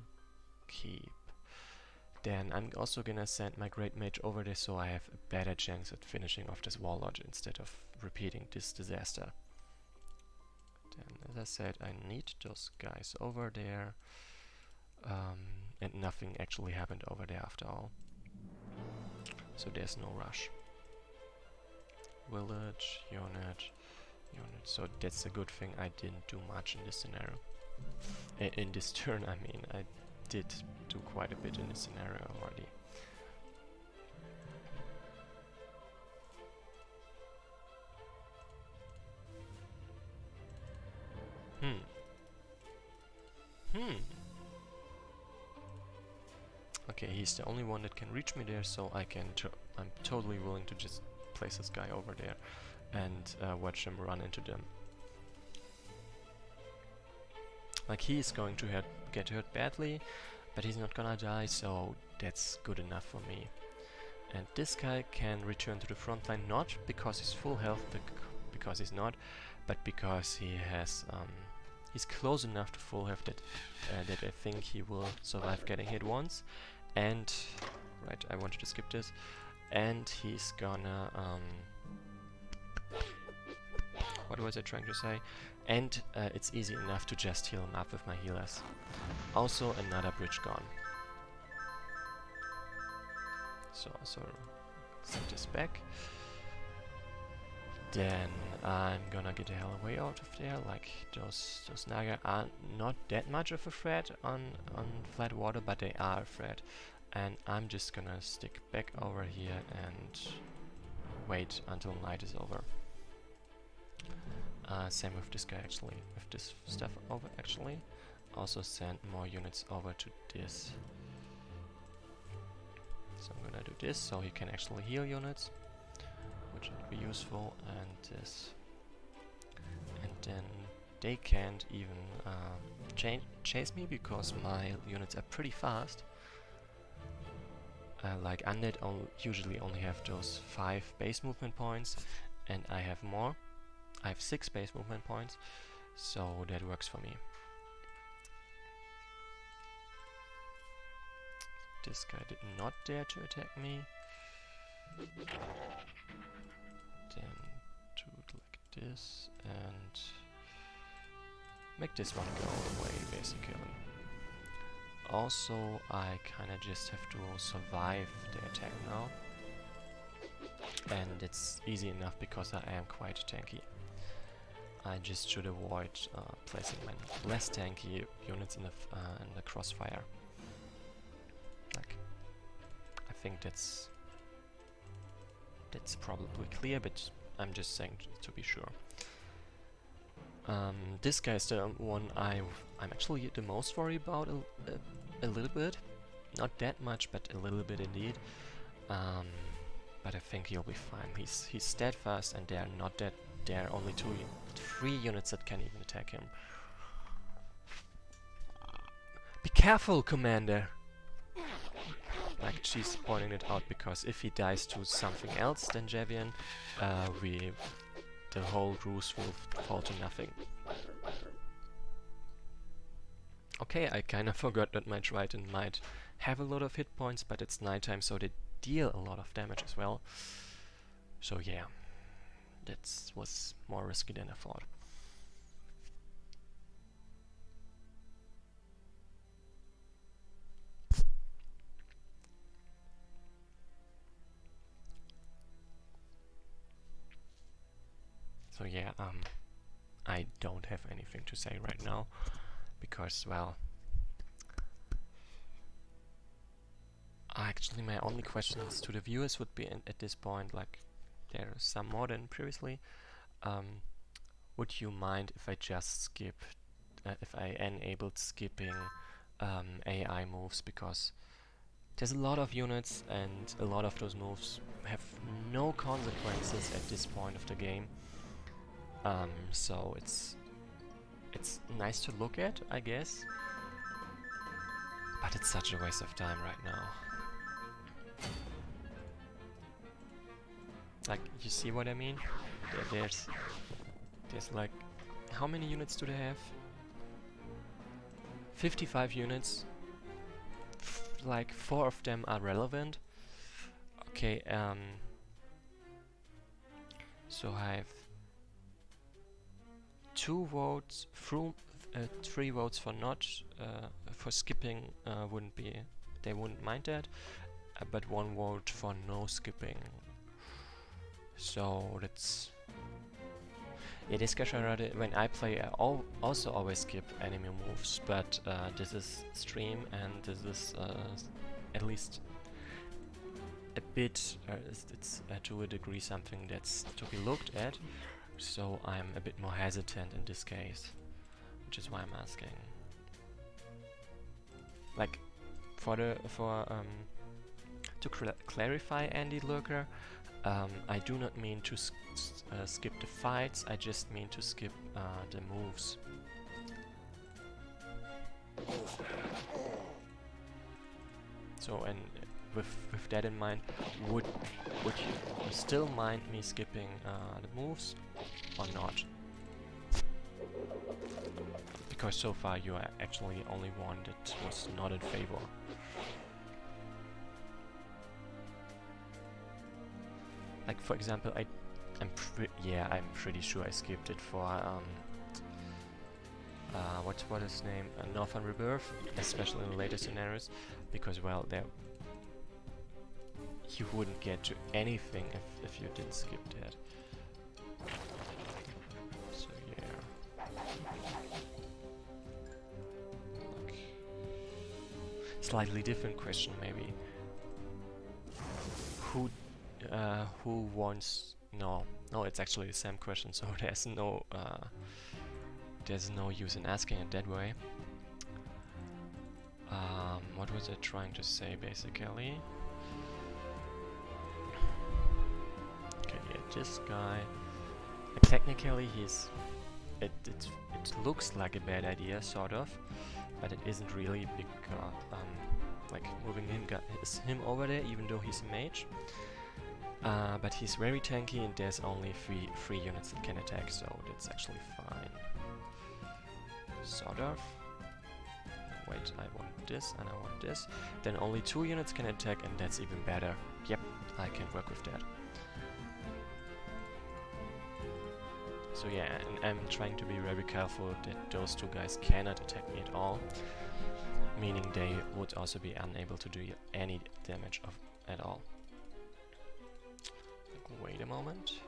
S1: keep. Then I'm also gonna send my Great Mage over there so I have a better chance at finishing off this Warlord instead of repeating this disaster. Then, as I said, I need those guys over there. And nothing actually happened over there after all. So there's no rush. Village, unit. So that's a good thing I didn't do much in this scenario. In this turn, I mean, I did do quite a bit in this scenario already. Okay, he's the only one that can reach me there, so I'm totally willing to just place this guy over there and watch him run into them. Like, he is going to get hurt badly, but he's not gonna die, so that's good enough for me. And this guy can return to the front line, not because he's full health, because he's not, but because he has he's close enough to full health that I think he will survive getting hit once. And right, I wanted to skip this. And he's gonna what was I trying to say? And it's easy enough to just heal him up with my healers. Also, another bridge gone. So also set this back. Then I'm gonna get the hell away out of there. Like, those Naga are not that much of a threat on flat water, but they are a threat. And I'm just gonna stick back over here and wait until night is over. Same with this guy actually, with this stuff over actually. Also send more units over to this. So I'm gonna do this so he can actually heal units, which would be useful, and this. And then they can't even chase me because my units are pretty fast. Like Undead usually only have those 5 base movement points, and I have more. I have 6 base movement points, so that works for me. this guy did not dare to attack me. Then do it like this and make this one go away, basically. Also, I kinda just have to survive the attack now. And it's easy enough because I am quite tanky. I just should avoid placing my less tanky units in the crossfire. Like, I think that's probably clear, but I'm just saying to be sure. This guy is the one I'm actually the most worried about a little bit. Not that much, but a little bit indeed. But I think he'll be fine. He's steadfast, and there are only 3 units that can even attack him. Be careful, Commander! Like, she's pointing it out because if he dies to something else than Javian, the whole ruse will fall to nothing. Okay, I kinda forgot that my Triton might have a lot of hit points, but it's nighttime, so they deal a lot of damage as well. So yeah, that was more risky than I thought. So yeah, I don't have anything to say right now, because, well, actually my only questions to the viewers would be at this point, like, there are some more than previously. Would you mind if I just skip, if I enabled skipping AI moves, because there's a lot of units and a lot of those moves have no consequences at this point of the game. So it's nice to look at, I guess, but it's such a waste of time right now. Like, you see what I mean? There's like, how many units do they have? 55 units. Like 4 of them are relevant. Okay, so I have 2 votes, 3 votes for not, for skipping they wouldn't mind that, but 1 vote for no skipping. So that's... Yeah, this guy when I play, I also always skip enemy moves, but this is stream and this is at least a bit, it's to a degree something that's to be looked at, so I'm a bit more hesitant in this case, which is why I'm asking. Like, to clarify, Andy Lurker, I do not mean to skip the fights, I just mean to skip the moves. So, and with that in mind, would you still mind me skipping the moves or not? Because so far you are actually the only one that was not in favor. Like, for example, I'm pretty sure I skipped it for what is his name? Northern Rebirth, especially in the later scenarios, because, well, there you wouldn't get to anything if you didn't skip that. So yeah. Like, slightly different question maybe. Who wants... No, it's actually the same question, so there's no use in asking it that way. What was I trying to say, basically? Okay, yeah, this guy... technically it looks like a bad idea, sort of, but it isn't really, because like, moving him over there, even though he's a mage. But he's very tanky and there's only three units that can attack, so that's actually fine. Sort of. wait, I want this and I want this. Then only 2 units can attack, and that's even better. Yep, I can work with that. So yeah, and I'm trying to be very careful that those 2 guys cannot attack me at all, meaning they would also be unable to do any damage at all. Like, wait a moment.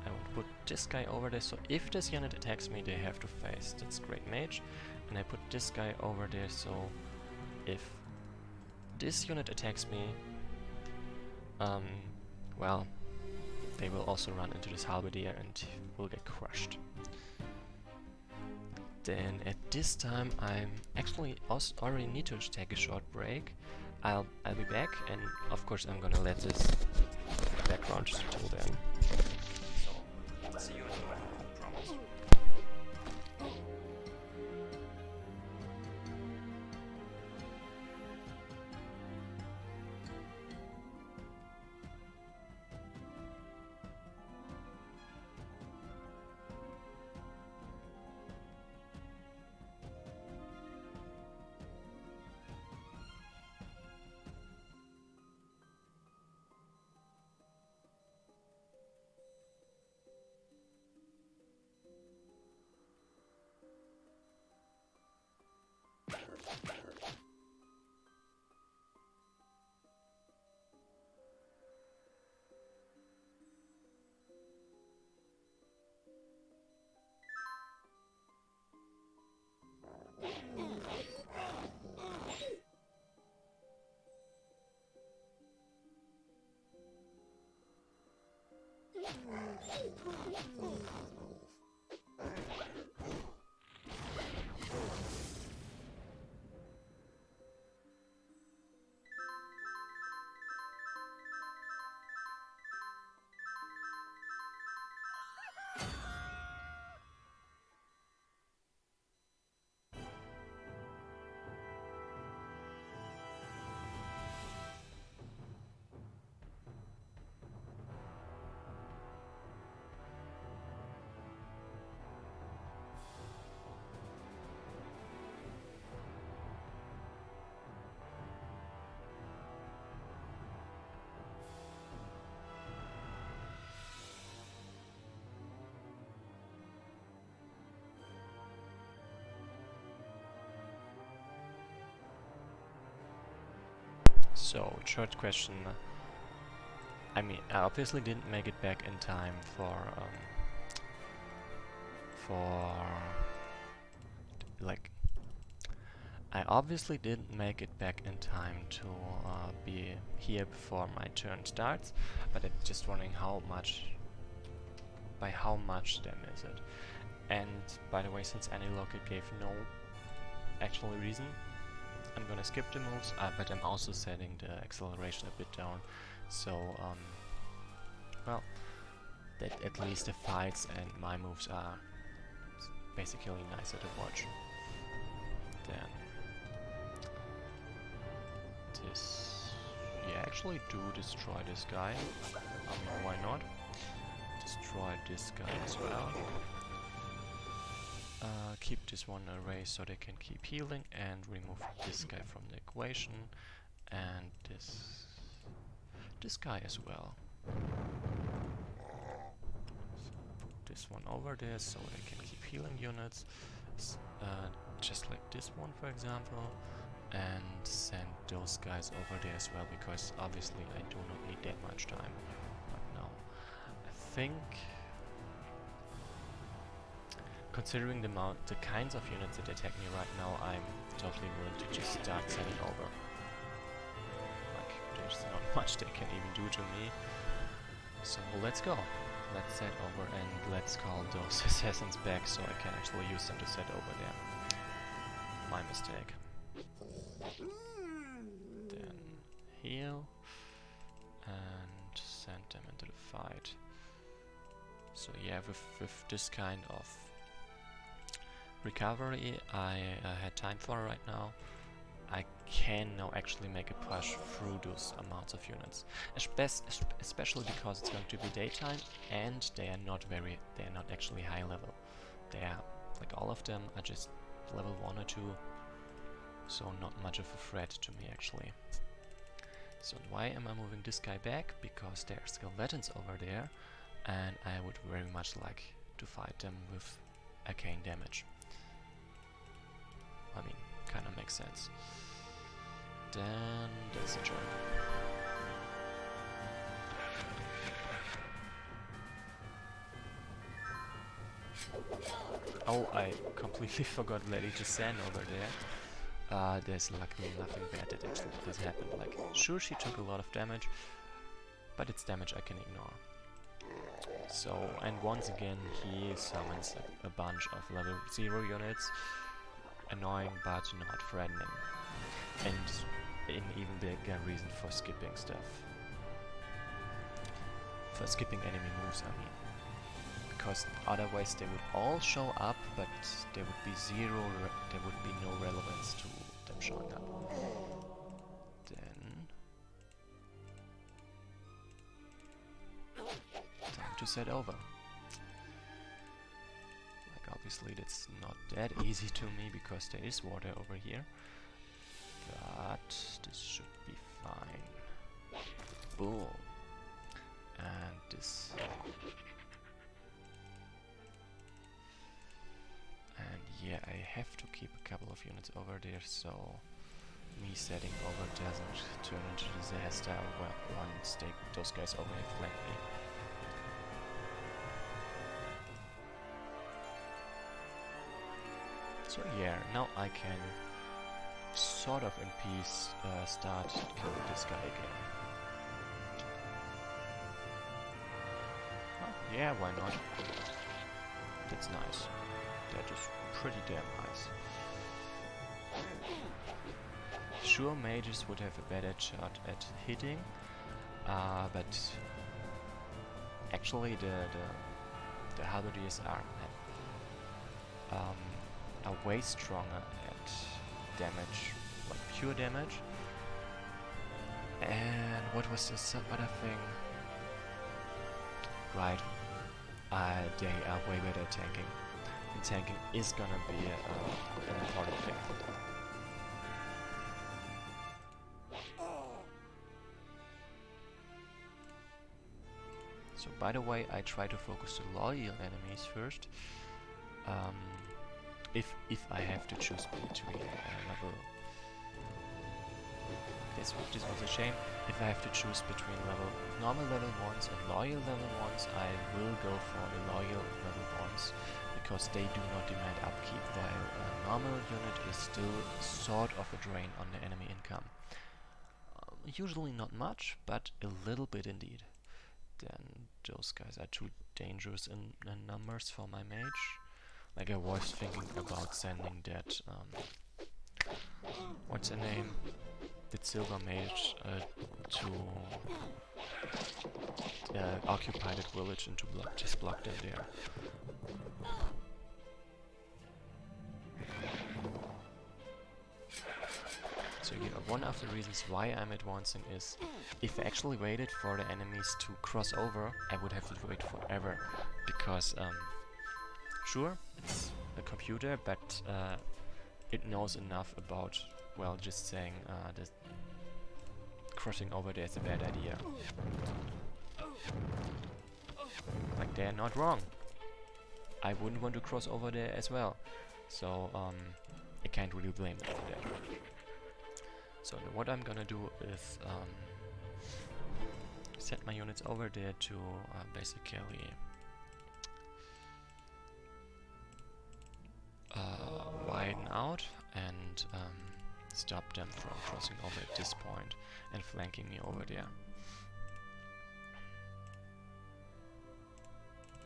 S1: I will put this guy over there, so if this unit attacks me, they have to face. That's great mage. And I put this guy over there, so if this unit attacks me, well, they will also run into this halberdier and will get crushed. Then at this time, I'm actually also already need to take a short break. I'll be back, and of course I'm gonna let this background till then. So see you in a moment, I promise. So, third question. I mean, I obviously didn't make it back in time for like, I obviously didn't make it back in time to be here before my turn starts, but I'm just wondering by how much then is it? And by the way, since Epilogue gave no actual reason, I'm gonna skip the moves, but I'm also setting the acceleration a bit down, so well, that at least the fights and my moves are basically nicer to watch. Then this, yeah, actually do destroy this guy. I mean, why not? Destroy this guy as well. Keep this one away so they can keep healing, and remove this guy from the equation, and this guy as well. So put this one over there so they can keep healing units, just like this one for example, and send those guys over there as well, because obviously I do not need that much time right now. I think, considering the kinds of units that attack me right now, I'm totally willing to just start setting over. Like, there's not much they can even do to me. So let's go. Let's set over and let's call those assassins back so I can actually use them to set over there. My mistake. Then heal and send them into the fight. So yeah, with this kind of recovery I had time for right now, I can now actually make a push through those amounts of units, especially because it's going to be daytime and they are not actually high level. They are, like, all of them are just level 1 or 2, so not much of a threat to me actually. So why am I moving this guy back? Because there are skeletons over there, and I would very much like to fight them with arcane damage. I mean, kinda makes sense. Then there's a jump. Oh, I completely forgot Lady to send over there. There's luckily nothing bad that actually does happen. Like, sure, she took a lot of damage, but it's damage I can ignore. So, and once again, he summons a bunch of level 0 units. Annoying, but not threatening. And an even bigger reason for skipping stuff. For skipping enemy moves, I mean. Because otherwise they would all show up, but there would be there would be no relevance to them showing up. Then time to set over. Like, obviously that's not that easy to me because there is water over here, but this should be fine. Boom. And this. And yeah, I have to keep a couple of units over there, so me setting over doesn't turn into disaster once those guys already flank me. So yeah, now I can sort of in peace start killing this guy again. Oh, yeah, why not? That's nice. That is pretty damn nice. Sure, mages would have a better shot at hitting, but actually the halberdiers are way stronger at damage, like pure damage. And what was this other thing? Right, they are way better at tanking. And tanking is gonna be an important thing for them. So by the way, I try to focus the loyal enemies first. If I have to choose between level... This was a shame. If I have to choose between normal level 1s and loyal level 1s, I will go for the loyal level 1s, because they do not demand upkeep, while a normal unit is still sort of a drain on the enemy income. Usually not much, but a little bit indeed. Then those guys are too dangerous in numbers for my mage. Like, I was thinking about sending that, what's her name? The silver mage to occupy that village and to just block them there. So yeah, one of the reasons why I'm advancing is, if I actually waited for the enemies to cross over, I would have to wait forever, because sure, it's a computer, but it knows enough about, well, just saying that crossing over there is a bad idea. Like, they're not wrong. I wouldn't want to cross over there as well. So I can't really blame them for that. So what I'm gonna do is set my units over there to basically widen out and stop them from crossing over at this point and flanking me over there.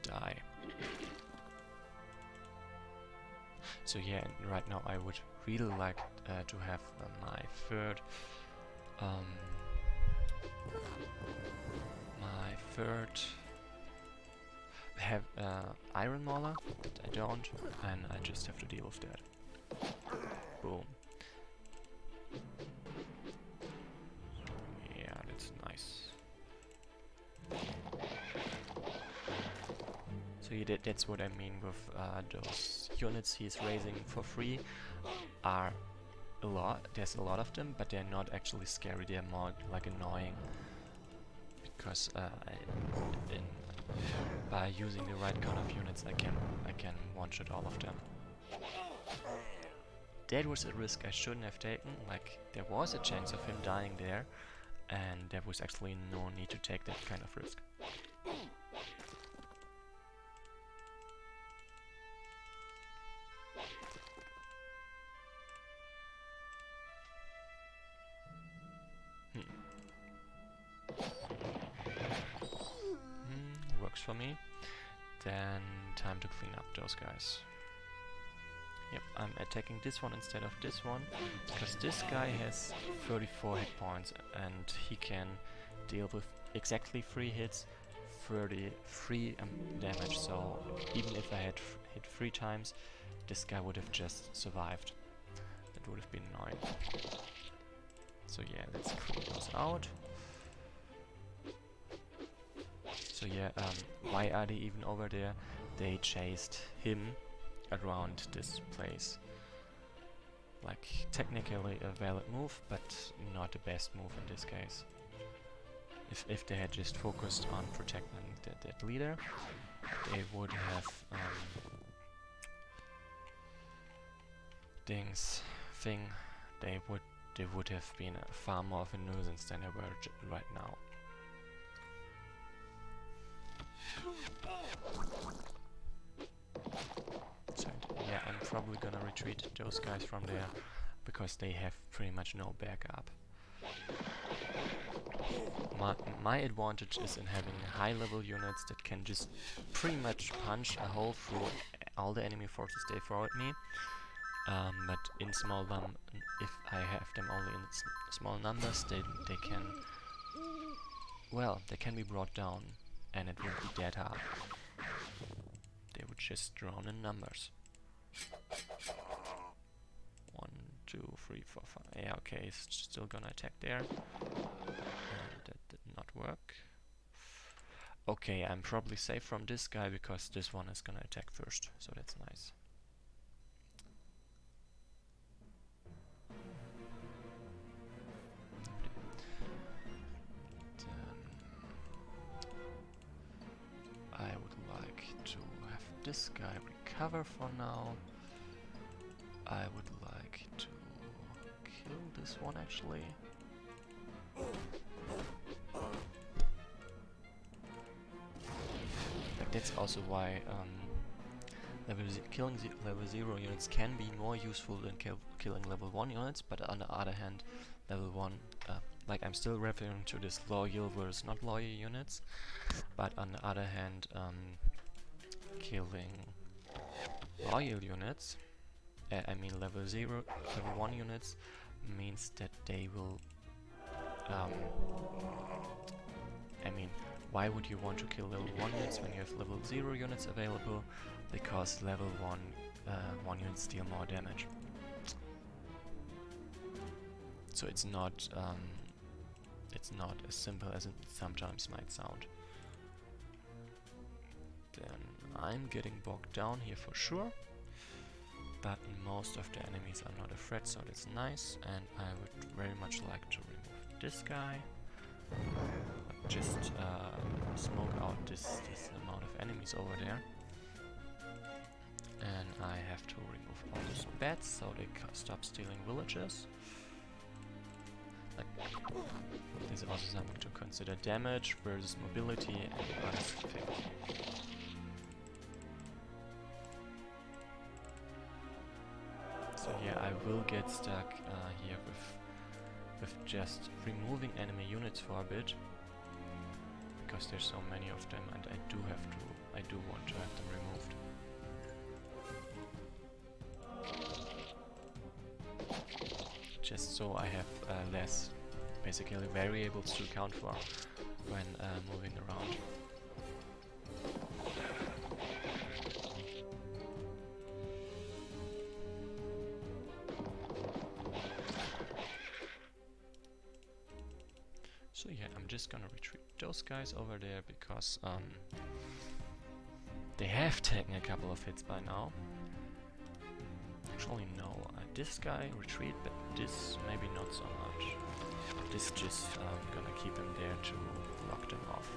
S1: Die. So yeah, right now I would really like to have my third have Iron Mauler, but I don't, and I just have to deal with that. Boom. Yeah, that's nice. So yeah, that's what I mean with those units he's raising for free are a lot. There's a lot of them, but they're not actually scary. They're more like annoying because by using the right kind of units, I can one-shot all of them. That was a risk I shouldn't have taken. Like, there was a chance of him dying there, and there was actually no need to take that kind of risk. Works for me. Then time to clean up those guys. Yep, I'm attacking this one instead of this one, because this guy has 34 hit points and he can deal with exactly 3 hits, 33 damage, so even if I had hit 3 times, this guy would have just survived. That would have been annoying. So yeah, let's clean those out. So yeah, why are they even over there? They chased him around this place. Like, technically a valid move, but not the best move in this case. If they had just focused on protecting that leader, they would have they would have been far more of a nuisance than they were right now. So yeah, I'm probably gonna retreat those guys from there because they have pretty much no backup. My advantage is in having high level units that can just pretty much punch a hole through all the enemy forces they throw at me. But in small if I have them only in small numbers, they can, well, they can be brought down, and it wouldn't be that hard. They would just drown in numbers. 1, 2, 3, 4, 5. Yeah, okay, it's still gonna attack there. And that did not work. Okay, I'm probably safe from this guy because this one is gonna attack first, so that's nice. I would like to have this guy recover for now. I would like to kill this one actually. Like, that's also why killing level 0 units can be more useful than killing level 1 units, but on the other hand, level 1, like, I'm still referring to this loyal versus not loyal units, but on the other hand, killing loyal units, I mean level 1 units, means that they will, I mean, why would you want to kill level 1 units when you have level 0 units available? Because level 1 units deal more damage. So it's not as simple as it sometimes might sound. Then I'm getting bogged down here for sure, but most of the enemies are not a threat, so that's nice, and I would very much like to remove this guy. Just smoke out this amount of enemies over there. And I have to remove all those bats so they stop stealing villages. Like, this is also something to consider: damage versus mobility and other things. So yeah, I will get stuck here with just removing enemy units for a bit, because there's so many of them, and I do want to have them removed. Just so I have less, basically, variables to account for when moving around. So yeah, I'm just gonna retreat those guys over there because they have taken a couple of hits by now. Actually no, this guy retreat, but this maybe not so much. This just gonna keep him there to lock them off.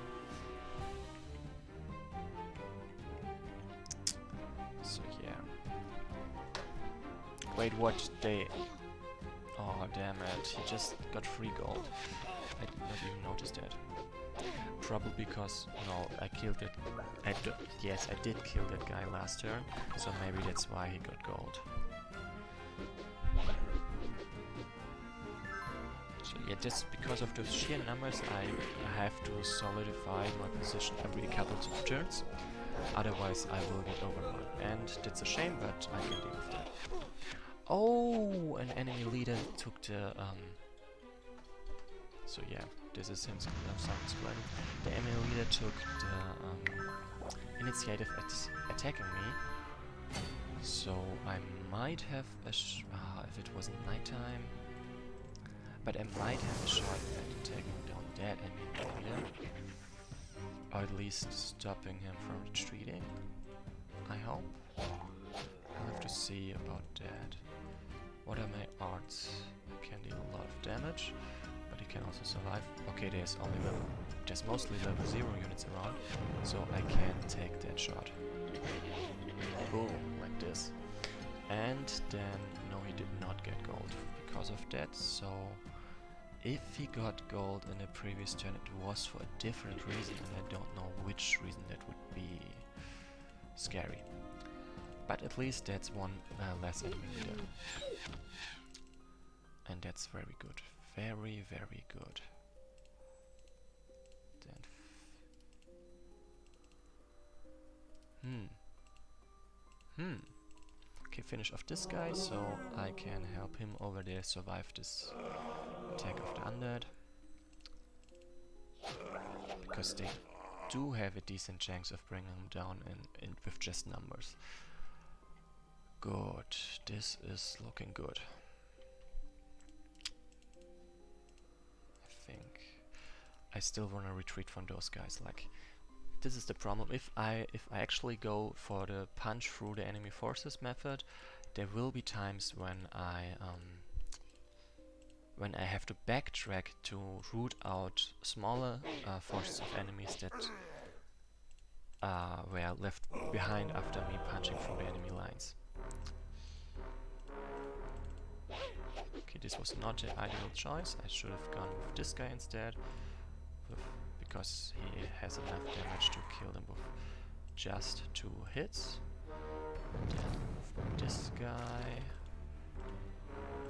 S1: So yeah. Wait, what? They... Oh damn it, he just got free gold. I did not even notice that. Trouble because, no, I killed it. Yes, I did kill that guy last turn, so maybe that's why he got gold. So yeah, just because of those sheer numbers, I have to solidify my position every couple of turns. Otherwise, I will get overrun. And that's a shame, but I can deal with that. Oh, an enemy leader took the... So yeah, this is him explaining. The enemy leader took the initiative attacking me. So I might have a if it wasn't nighttime. But I might have a shot at taking down that enemy leader. Or at least stopping him from retreating. I hope. I'll have to see about that. What are my arts? I can deal a lot of damage, but he can also survive. Okay, there's mostly level 0 units around, so I can take that shot. Boom, like this. And then, no, he did not get gold because of that, so if he got gold in the previous turn, it was for a different reason, and I don't know which reason that would be. Scary. But at least that's one less enemy leader. And that's very good. Very, very good. Then okay, finish off this guy, so I can help him over there survive this attack of the undead. Because they do have a decent chance of bringing him down with just numbers. Good, this is looking good. I think I still wanna retreat from those guys. Like, this is the problem. If I actually go for the punch through the enemy forces method, there will be times when I have to backtrack to root out smaller forces of enemies that were left behind after me punching through the enemy lines. Okay, this was not the ideal choice. I should have gone with this guy instead, because he has enough damage to kill them with just 2 hits. Then with this guy,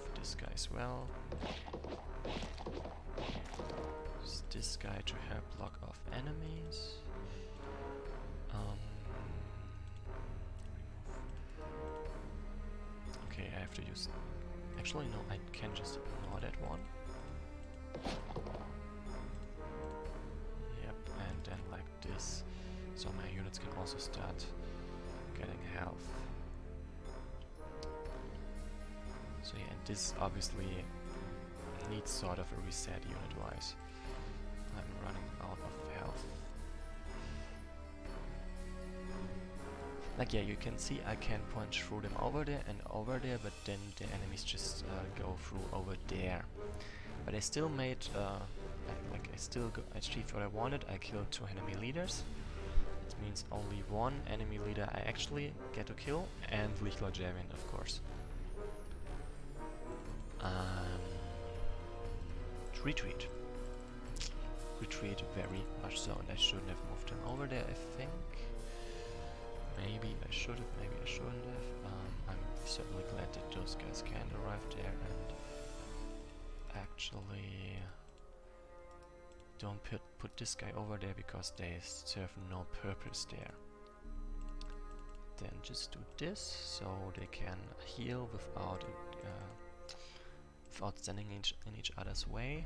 S1: with this guy as well. Use this guy to help block off enemies. Okay, I have to use... Actually, no, I can just ignore that one. Yep, and then like this. So my units can also start getting health. So yeah, and this obviously needs sort of a reset unit-wise. I'm running out of health. Like, yeah, you can see I can punch through them over there and over there, but then the enemies just go through over there. But I still made, I achieved what I wanted. I killed 2 enemy leaders. It means only 1 enemy leader I actually get to kill, and Lichler Javelin, of course. Retreat. Retreat very much so, and I shouldn't have moved him over there, I think. Maybe I should have, maybe I shouldn't have. I'm certainly glad that those guys can arrive there and actually don't put this guy over there because they serve no purpose there. Then just do this so they can heal without standing in each other's way.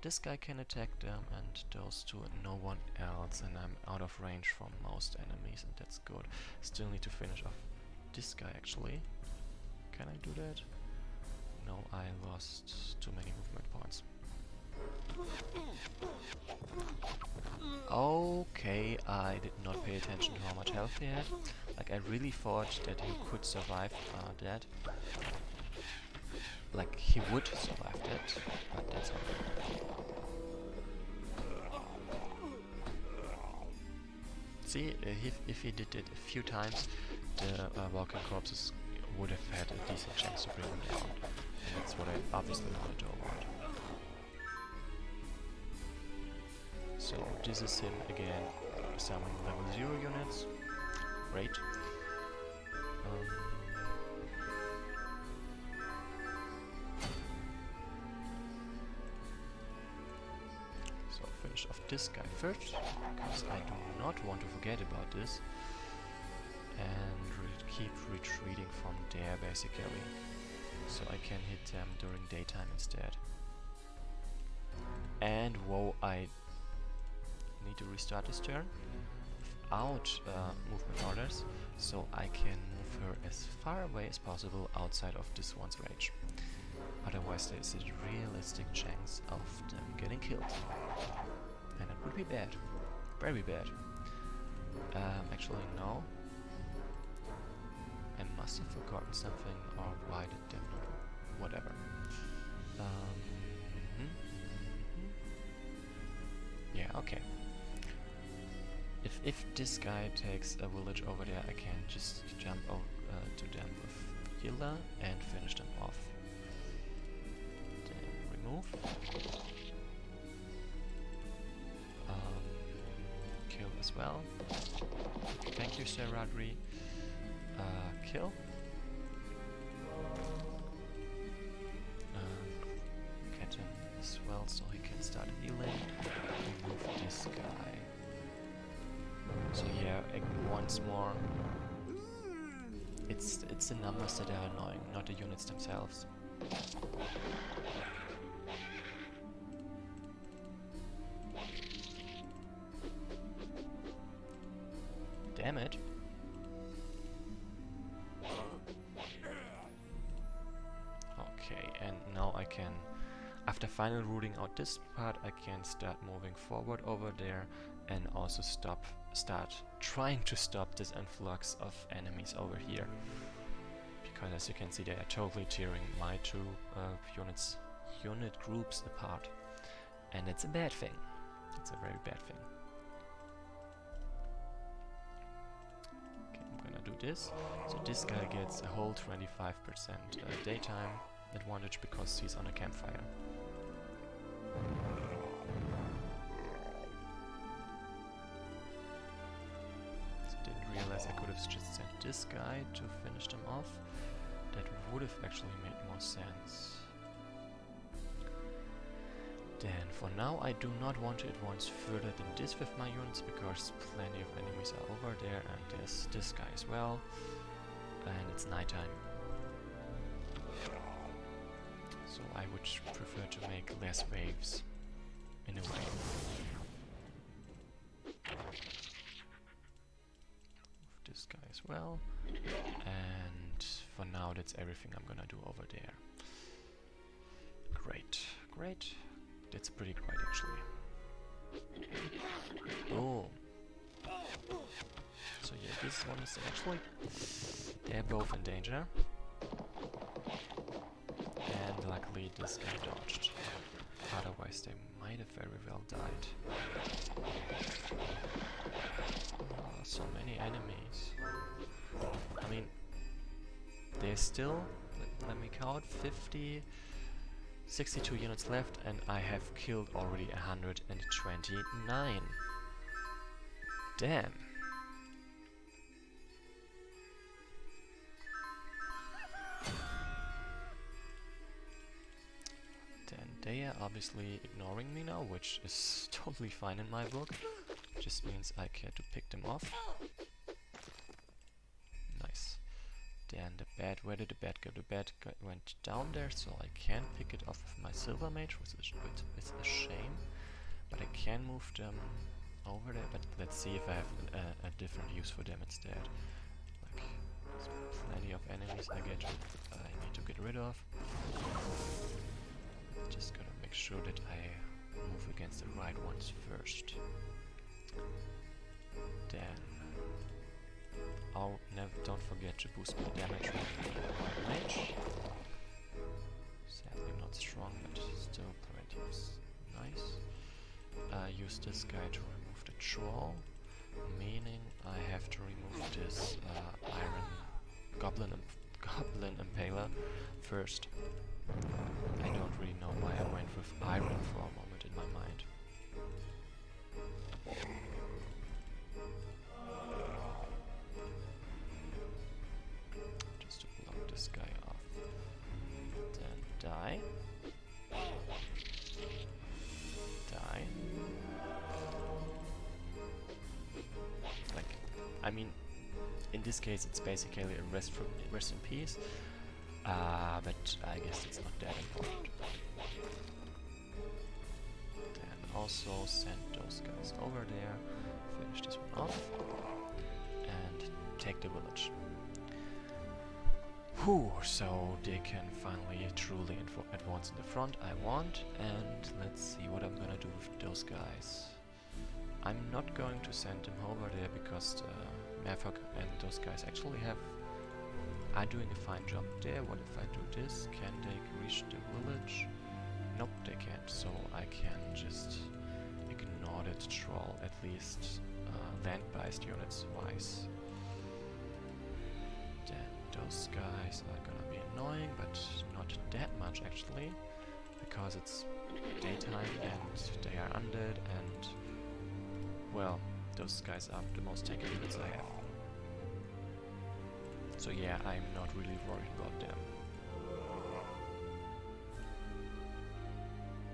S1: This guy can attack them, and those 2 and no one else, and I'm out of range from most enemies, and that's good. Still need to finish off this guy actually. Can I do that? No, I lost too many movement points. Okay, I did not pay attention to how much health he had. Like, I really thought that he could survive that. like, he would survive that, but that's okay. See, if he did it a few times, the walking corpses would have had a decent chance to bring him down. And that's what I obviously wanted to avoid. So this is him again, summoning level 0 units. Great. So finish off this guy first, because I do not want to forget about this. And keep retreating from there basically, so I can hit them during daytime instead. And whoa, I need to restart this turn without movement orders, so I can move her as far away as possible outside of this one's range. Otherwise there's a realistic chance of them getting killed. And it would be bad. Very bad. Actually no. I must have forgotten something, or why did them not? Whatever. Yeah, okay. If this guy takes a village over there, I can just jump to them with Hilda and finish them off. Then remove. Kill as well. Thank you, Sir Radri. Kill. Get him as well so he can start healing. Remove this guy. So yeah, once more. It's the numbers that are annoying, not the units themselves. Damn it. Okay, and now I can, after final rooting out this part, I can start moving forward over there and also start trying to stop this influx of enemies over here. Because as you can see, they are totally tearing my two unit groups apart. And it's a bad thing. It's a very bad thing. Do this, so this guy gets a whole 25% daytime advantage because he's on a campfire. So didn't realize I could have just sent this guy to finish them off. That would have actually made more sense. Then for now I do not want to advance further than this with my units because plenty of enemies are over there, and there's this guy as well, and it's nighttime. So I would prefer to make less waves in a way. Move this guy as well, and for now that's everything I'm gonna do over there. Great, great. That's pretty quiet actually. Boom. So yeah, this one is actually, they're both in danger. And luckily this guy dodged. Otherwise they might have very well died. Oh, so many enemies. I mean, there's still, let me count, 62 units left, and I have killed already 129. Damn. Then they are obviously ignoring me now, which is totally fine in my book. Just means I care to pick them off. Nice. Then the bad, where did the bad go? The bad went down there, so I can pick it off with my silver mage, which is a shame. But I can move them over there, but let's see if I have a different use for them instead. Like, there's plenty of enemies I need to get rid of. Just gotta make sure that I move against the right ones first. Then don't forget to boost my damage with my mage. use this guy to remove the troll, meaning I have to remove this iron goblin impaler first. I don't really know why I went with iron for a moment in my mind. Just to block this guy off. Then die. Die. Like, I mean, in this case it's basically a rest in peace, but I guess it's not that important. Then also send those guys over there, finish this one off, and take the village. Whew, so they can finally truly advance in the front, I want, and let's see what I'm gonna do with those guys. I'm not going to send them over there because Mavok and those guys actually are doing a fine job there. What if I do this? Can they reach the village? Nope, they can't, so I can just ignore that troll, at least land-based units wise. Then those guys are gonna be annoying, but not that much actually, because it's daytime and they are undead, and well, those guys are the most tanky units I have. So yeah, I'm not really worried about them.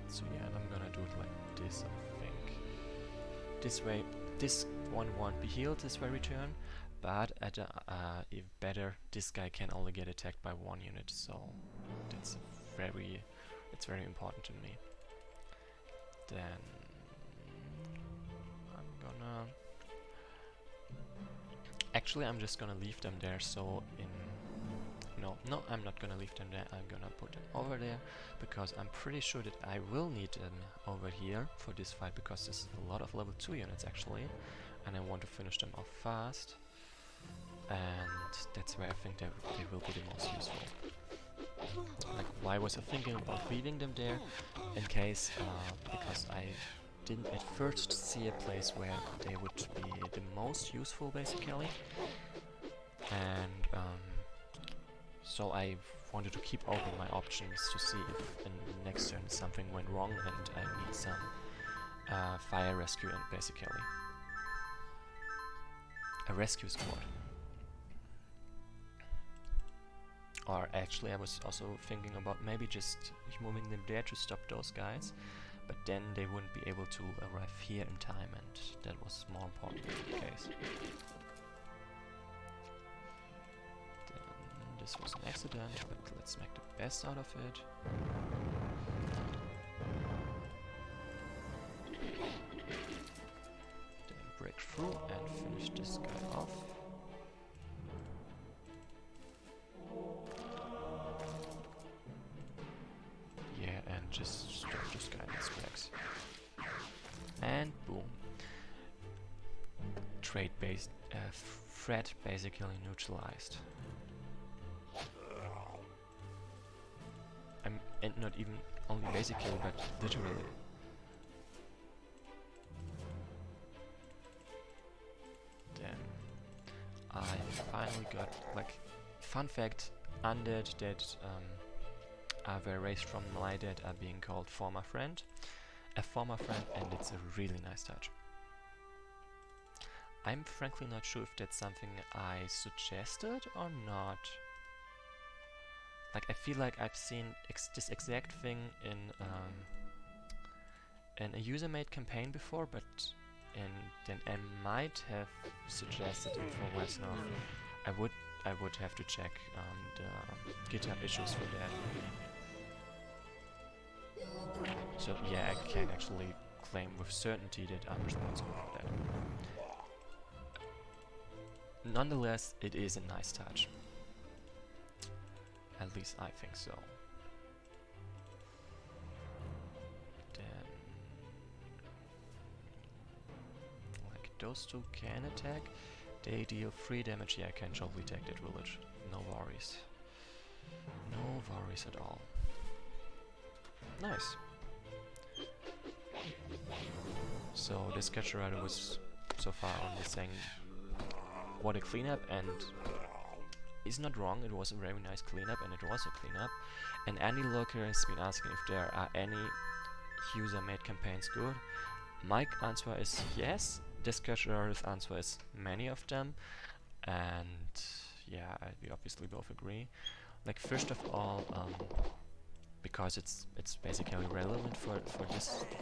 S1: So yeah, I'm gonna do it like this, I think. This way, this one won't be healed this very turn, but at if better, this guy can only get attacked by one unit, so it's very important to me. Then I'm just gonna leave them there, so no, I'm not gonna leave them there, I'm gonna put them over there, because I'm pretty sure that I will need them over here for this fight, because this is a lot of level 2 units actually, and I want to finish them off fast, and that's where I think they will be the most useful. Like, why was I thinking about leaving them there? In case, because I didn't at first see a place where they would be the most useful basically, and so I wanted to keep open my options to see if in the next turn something went wrong and I need some fire rescue and basically a rescue squad. Or actually I was also thinking about maybe just moving them there to stop those guys, but then they wouldn't be able to arrive here in time, and that was more important in the case. Then this was an accident, but let's make the best out of it. Then break through and finish this guy off. Just stop this guy in his tracks. And boom. Threat basically neutralized. And not even only basically, but literally. Then I finally got, like, fun fact, undead that were raised from my dead are being called former friend. A former friend, and it's a really nice touch. I'm frankly not sure if that's something I suggested or not. Like, I feel like I've seen this exact thing in a user-made campaign before, but then I might have suggested it for Wesnoth. I would have to check the GitHub issues for that. So yeah, I can't actually claim with certainty that I'm responsible for that. Nonetheless, it is a nice touch. At least I think so. Then, like, those two can attack. They deal 3 damage. Yeah, I can totally take that village. No worries. No worries at all. Nice. So this sketch writer was so far only saying what a cleanup, and is not wrong, it was a very nice cleanup, and it was a cleanup. And Andy Lurker has been asking if there are any user-made campaigns good. My answer is yes. This sketch writer's answer is many of them, and yeah, we obviously both agree. Like, first of all, because it's basically relevant for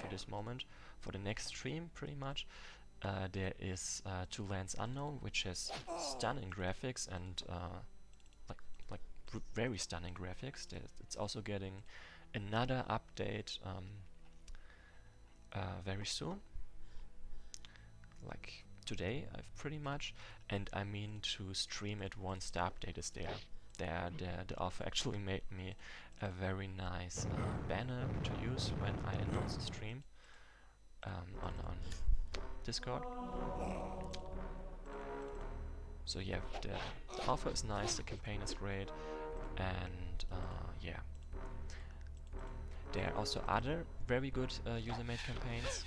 S1: this moment, for the next stream, pretty much. There is Two Lands Unknown, which has stunning graphics and like very stunning graphics. It's also getting another update very soon, like today, I've pretty much, and I mean to stream it once the update is there. The author actually made me a very nice banner to use when I announce the stream on Discord. So yeah, the offer is nice, the campaign is great, and yeah. There are also other very good user-made campaigns.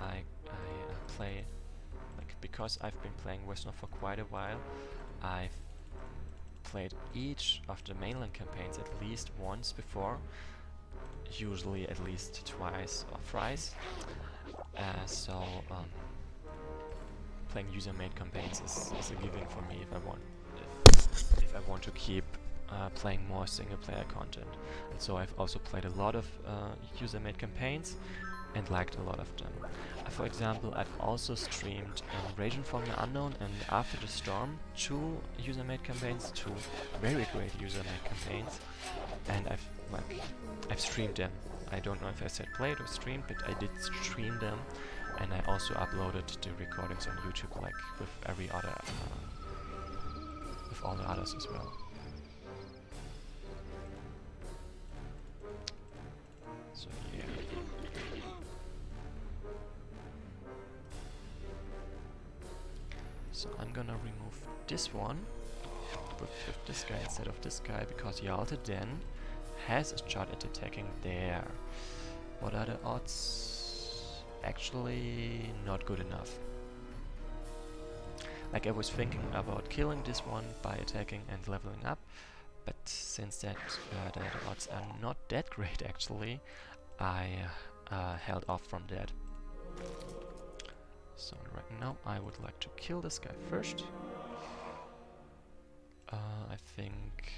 S1: I play, like, because I've been playing Wesnoth for quite a while, I've played each of the mainland campaigns at least once before, usually at least twice or thrice. So playing user-made campaigns is a given for me if I want to keep playing more single-player content. And so I've also played a lot of user-made campaigns and liked a lot of them. For example, I've also streamed Raging from the Unknown and After the Storm, two user-made campaigns, two very great user-made campaigns, and I've streamed them. I don't know if I said played or streamed, but I did stream them, and I also uploaded the recordings on YouTube, like with every other, with all the others as well. So yeah. So I'm gonna remove this one with this guy instead of this guy, because Yalte Den has a shot at attacking there. What are the odds? Actually, not good enough. Like, I was thinking about killing this one by attacking and leveling up, but since that the odds are not that great actually, I held off from that. So right now I would like to kill this guy first. I think...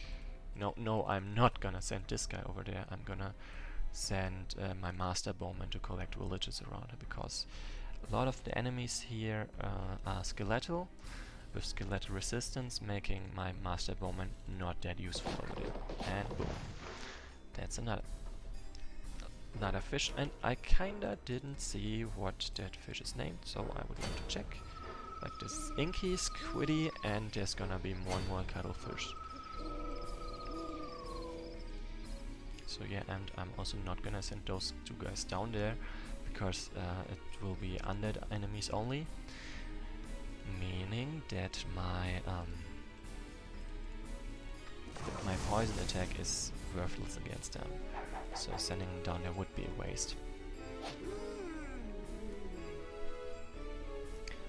S1: No, I'm not gonna send this guy over there. I'm gonna send my master bowman to collect villages around her, because a lot of the enemies here are skeletal, with skeletal resistance, making my master bowman not that useful over there. And boom. That's another fish, and I kinda didn't see what that fish is named, so I would like to check. Like this inky, squiddy, and there's gonna be more and more cuttlefish. So yeah, and I'm also not gonna send those two guys down there, because it will be undead enemies only, meaning that my poison attack is worthless against them. So sending them down there would be a waste.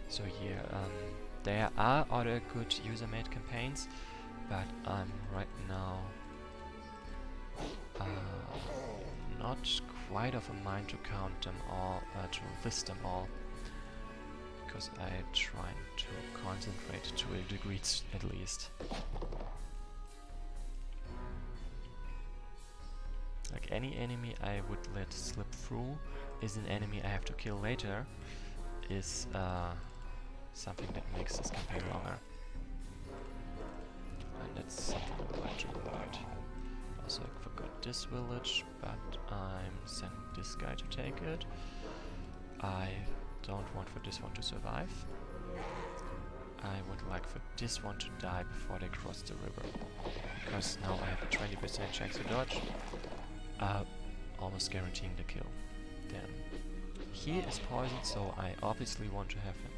S1: So yeah, there are other good user-made campaigns, but I'm right now not quite of a mind to count them all, to list them all, because I'm trying to concentrate to a degree at least. Like, any enemy I would let slip through is an enemy I have to kill later, is something that makes this campaign longer. And that's something I would like to avoid. Also, I forgot this village, but I'm sending this guy to take it. I don't want for this one to survive. I would like for this one to die before they cross the river, because now I have a 20% chance to dodge, almost guaranteeing the kill. Then he is poisoned, so I obviously want to have him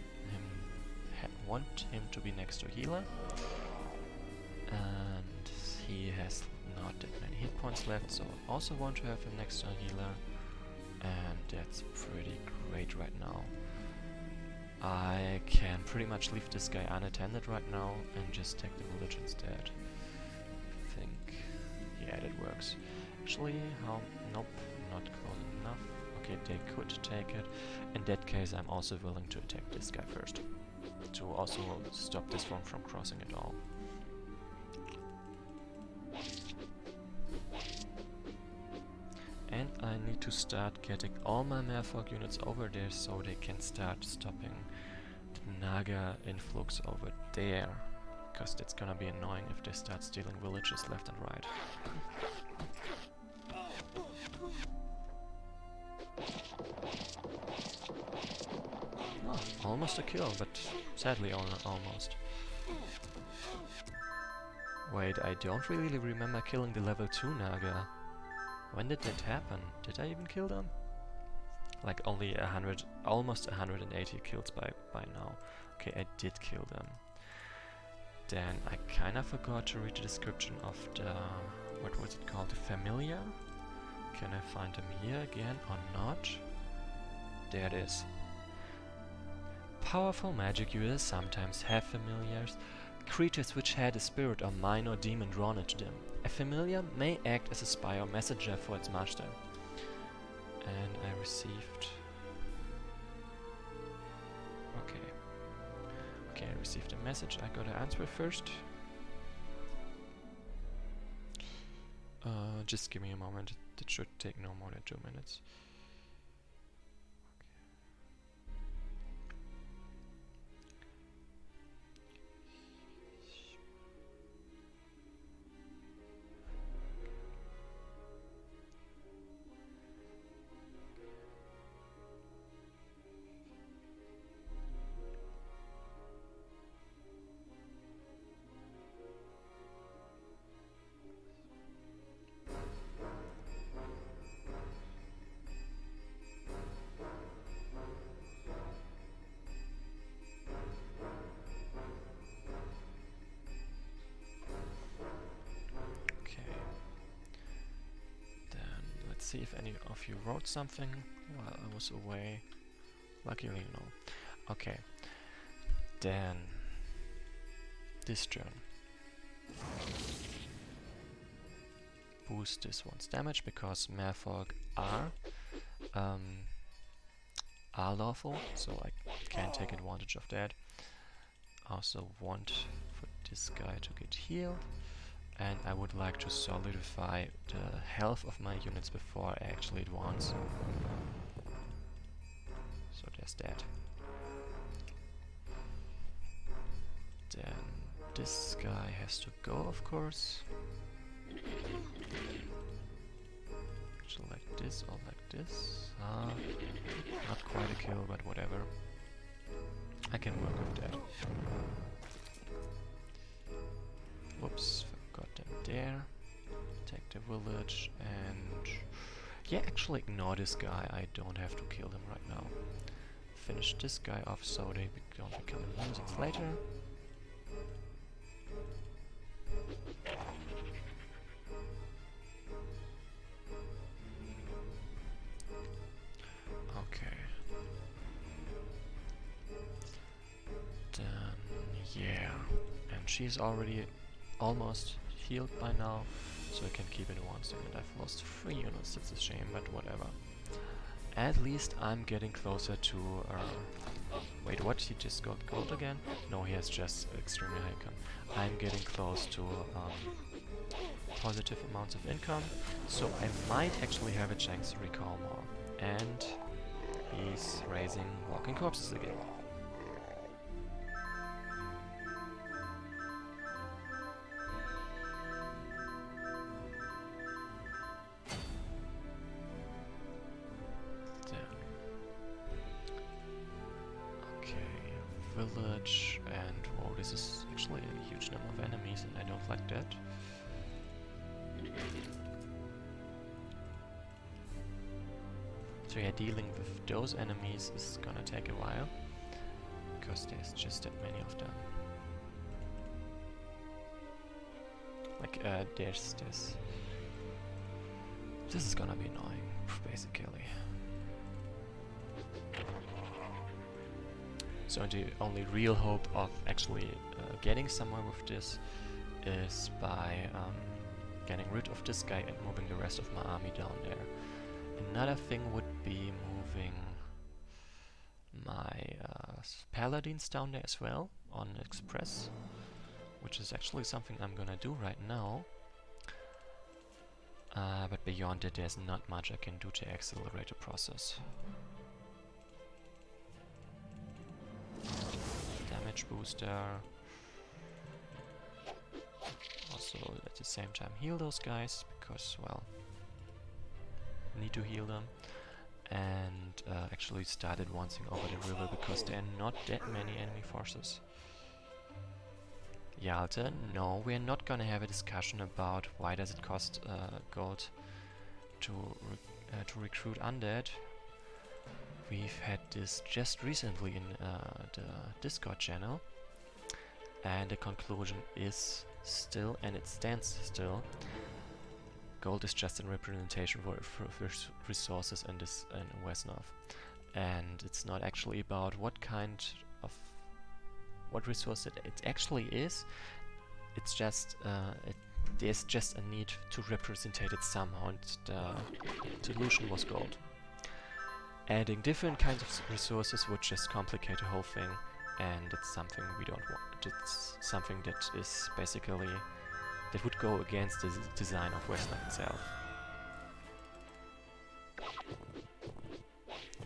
S1: to be next to a healer, and he has not that many hit points left, so I also want to have him next to a healer. and that's pretty great right now. I can pretty much leave this guy unattended right now and just take the village instead. I think, yeah, that works. Actually, how? Nope, not close enough. Okay, they could take it. In that case, I'm also willing to attack this guy first, to also stop this one from crossing at all. And I need to start getting all my merfolk units over there so they can start stopping the Naga influx over there. Because that's gonna be annoying if they start stealing villages left and right. Oh, almost a kill, but sadly almost. Wait, I don't really remember killing the level 2 Naga. When did that happen? Did I even kill them? Like only 100, almost 180 kills by now. Okay, I did kill them. Then I kinda forgot to read the description of the, what was it called, the Familiar? Can I find them here again or not? There it is. Powerful magic users sometimes have familiars, creatures which had a spirit or mind or demon drawn into them. A familiar may act as a spy or messenger for its master. And I received... Okay, I received a message. I gotta answer it first. Just give me a moment. It should take no more than 2 minutes. See if any of you wrote something while I was away. Luckily, no. Okay. Then this turn. Boost this one's damage because merfolk are lawful, so I can take advantage of that. Also want for this guy to get healed. And I would like to solidify the health of my units before I actually advance. So there's that. Then this guy has to go, of course. Actually like this or like this. Not quite a kill, but whatever. I can work with that. Whoops. Got them there. Take the village and... yeah, actually ignore this guy. I don't have to kill him right now. Finish this guy off so they don't become a nuisance later. Okay. Then, yeah. And she's already almost healed by now, so I can keep it one second. I've lost 3 units, that's a shame, but whatever. At least I'm getting closer to... wait, what? He just got gold again? No, he has just extremely high income. I'm getting close to positive amounts of income, so I might actually have a chance to recall more. And he's raising walking corpses again. Village, and whoa, this is actually a huge number of enemies and I don't like that. So yeah, dealing with those enemies is gonna take a while, because there's just that many of them. Like, this is gonna be annoying, basically. So the only real hope of actually getting somewhere with this is by getting rid of this guy and moving the rest of my army down there. Another thing would be moving my paladins down there as well on Express, which is actually something I'm gonna do right now. But beyond that, there's not much I can do to accelerate the process. Damage booster. Also, at the same time, heal those guys because, well, need to heal them. And actually start advancing over the river because there are not that many enemy forces. Yalta, no, we're not gonna have a discussion about why does it cost gold to recruit undead. We've had this just recently in the Discord channel, and the conclusion is still, and it stands still, gold is just a representation for resources in this in Wesnoth, and it's not actually about what kind of resource it actually is. It's just there's just a need to represent it somehow, and the solution was gold. Adding different kinds of resources would just complicate the whole thing, and it's something we don't want. It's something that is basically that would go against the design of Wesnoth itself.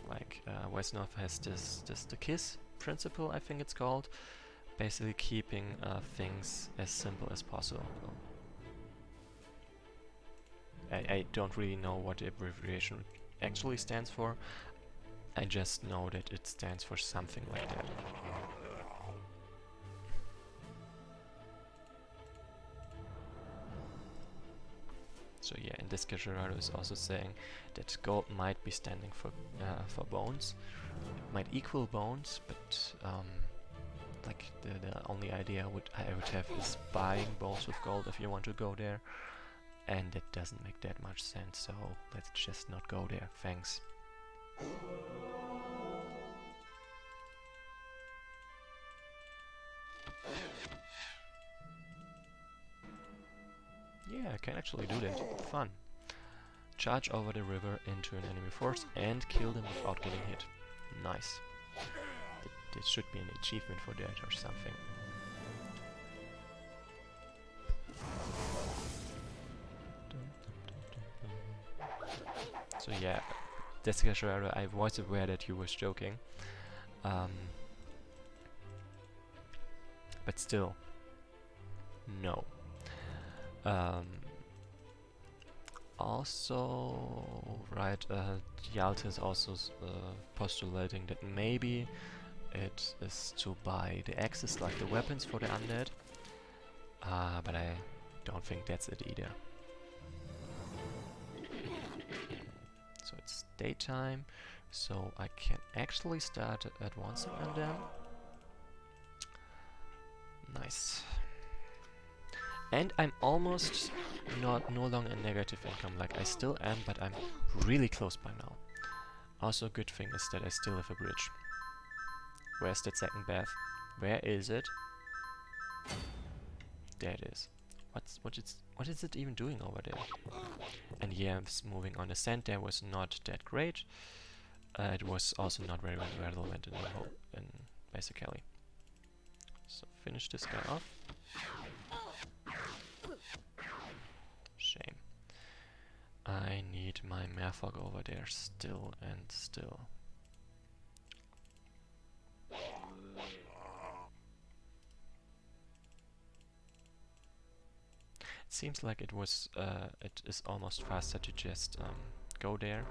S1: Like Wesnoth has the KISS principle, I think it's called, basically keeping things as simple as possible. I don't really know what the abbreviation actually stands for. I just know that it stands for something like that. So yeah, and this Gerardo is also saying that gold might be standing for bones. It might equal bones, but like the only idea I would have is buying bones with gold if you want to go there, and that doesn't make that much sense. So let's just not go there. Thanks. Yeah, I can actually do that. Fun. Charge over the river into an enemy force and kill them without getting hit. Nice. There should be an achievement for that or something. So yeah, Descashara, I was aware that you was joking. But still, no. Also, right, Yalta is also postulating that maybe it is to buy the axes like the weapons for the undead, but I don't think that's it either. So it's daytime, so I can actually start advancing on them. Nice. And I'm almost no longer in negative income, like I still am, but I'm really close by now. Also a good thing is that I still have a bridge. Where's that second bath? Where is it? There it is. What is it even doing over there? And yeah, it's moving on. The sand there was not that great. It was also not very relevant in the whole, basically. So finish this guy off. Shame. I need my Merfolk over there still and still. It seems like it is almost faster to just go there,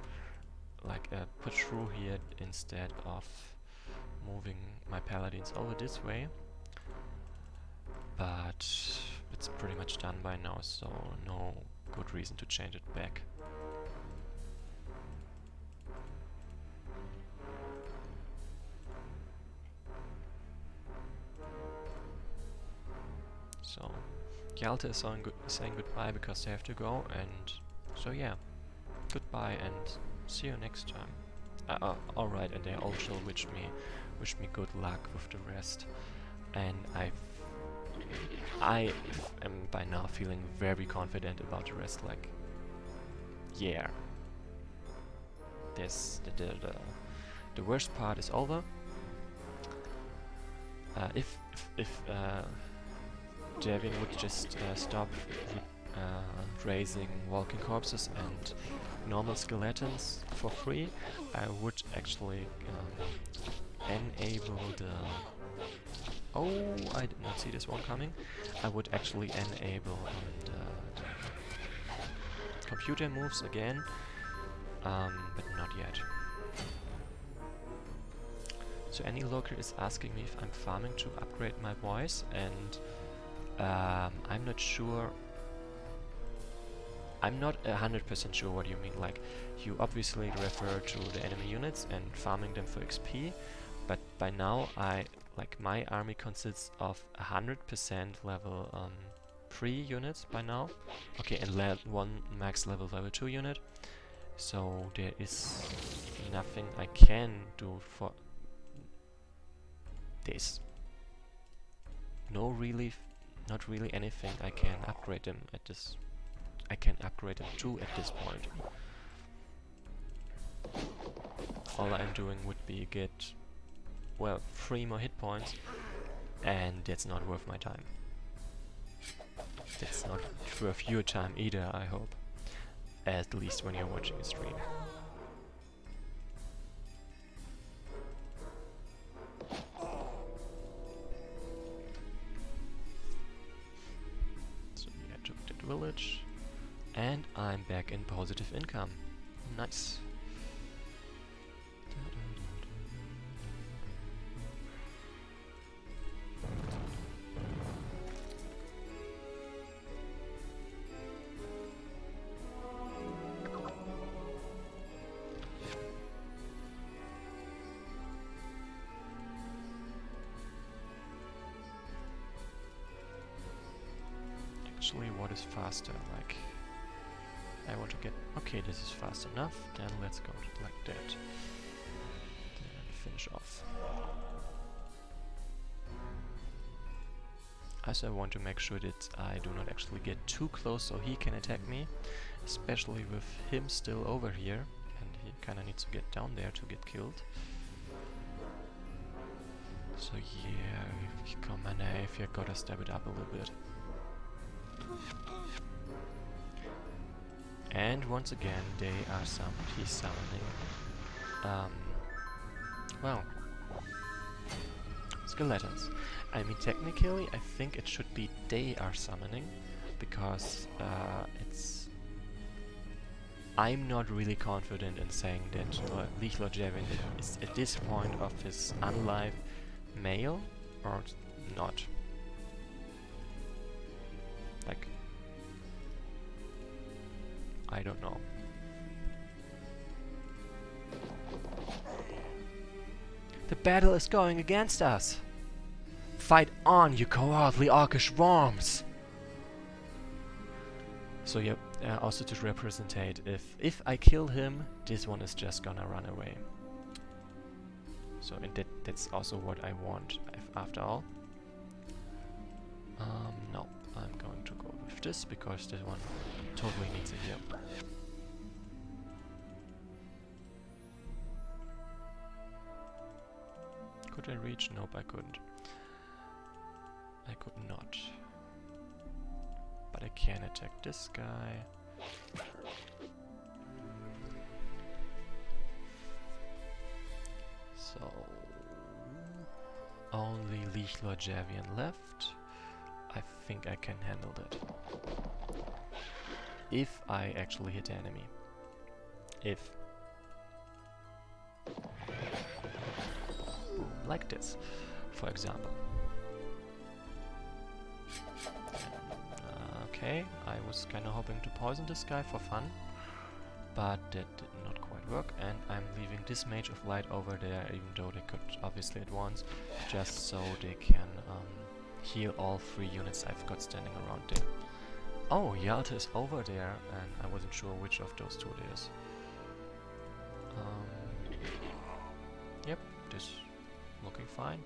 S1: like put through here instead of moving my paladins over this way. But it's pretty much done by now, so no good reason to change it back. So Yalta is saying goodbye because they have to go, and so yeah, goodbye and see you next time. alright, and they also wish me good luck with the rest. And I am by now feeling very confident about the rest. Like, yeah, this the worst part is over. If Javian would just stop raising walking corpses and normal skeletons for free, I would actually enable the... Oh, I did not see this one coming. I would actually enable the computer moves again, but not yet. So any lurker is asking me if I'm farming to upgrade my voice, and I'm not sure. I'm not 100% sure what you mean. Like, you obviously refer to the enemy units and farming them for XP, but by now my army consists of 100% level 3 units by now. Okay, and one max level 2 unit. So there is nothing I can do for this. Not really anything I can upgrade them at this. I can upgrade them to at this point. All I'm doing would be get, well, 3 more hit points, and that's not worth my time. That's not worth your time either, I hope. At least when you're watching a stream. So yeah, I took that village. And I'm back in positive income. Nice. Actually, what is faster? Like, I want to get... Okay, this is fast enough. Then let's go like that. Then finish off. Also, I want to make sure that I do not actually get too close so he can attack me. Especially with him still over here. And he kinda needs to get down there to get killed. So yeah, come on, if you gotta step it up a little bit. And once again, they are summoned. He's summoning, well, skeletons. I mean, technically, I think it should be they are summoning, because I'm not really confident in saying that Lethal Javelin is at this point of his unlife male or not. Like, I don't know. The battle is going against us! Fight on, you cowardly orcish worms! So yeah, also to representate, if I kill him, this one is just gonna run away. So and that's also what I want after all. No, I'm going to go with this because this one totally needs a heal. Could I reach? Nope, I couldn't. I could not. But I can attack this guy. So only Lethal Javian left. I think I can handle that. If I actually hit the enemy. If. Like this, for example. Okay, I was kinda hoping to poison this guy for fun, but that did not quite work, and I'm leaving this Mage of Light over there, even though they could obviously advance, just so they can heal all 3 units I've got standing around there. Oh, Yalta is over there, and I wasn't sure which of those two it is. Yep, this looking fine.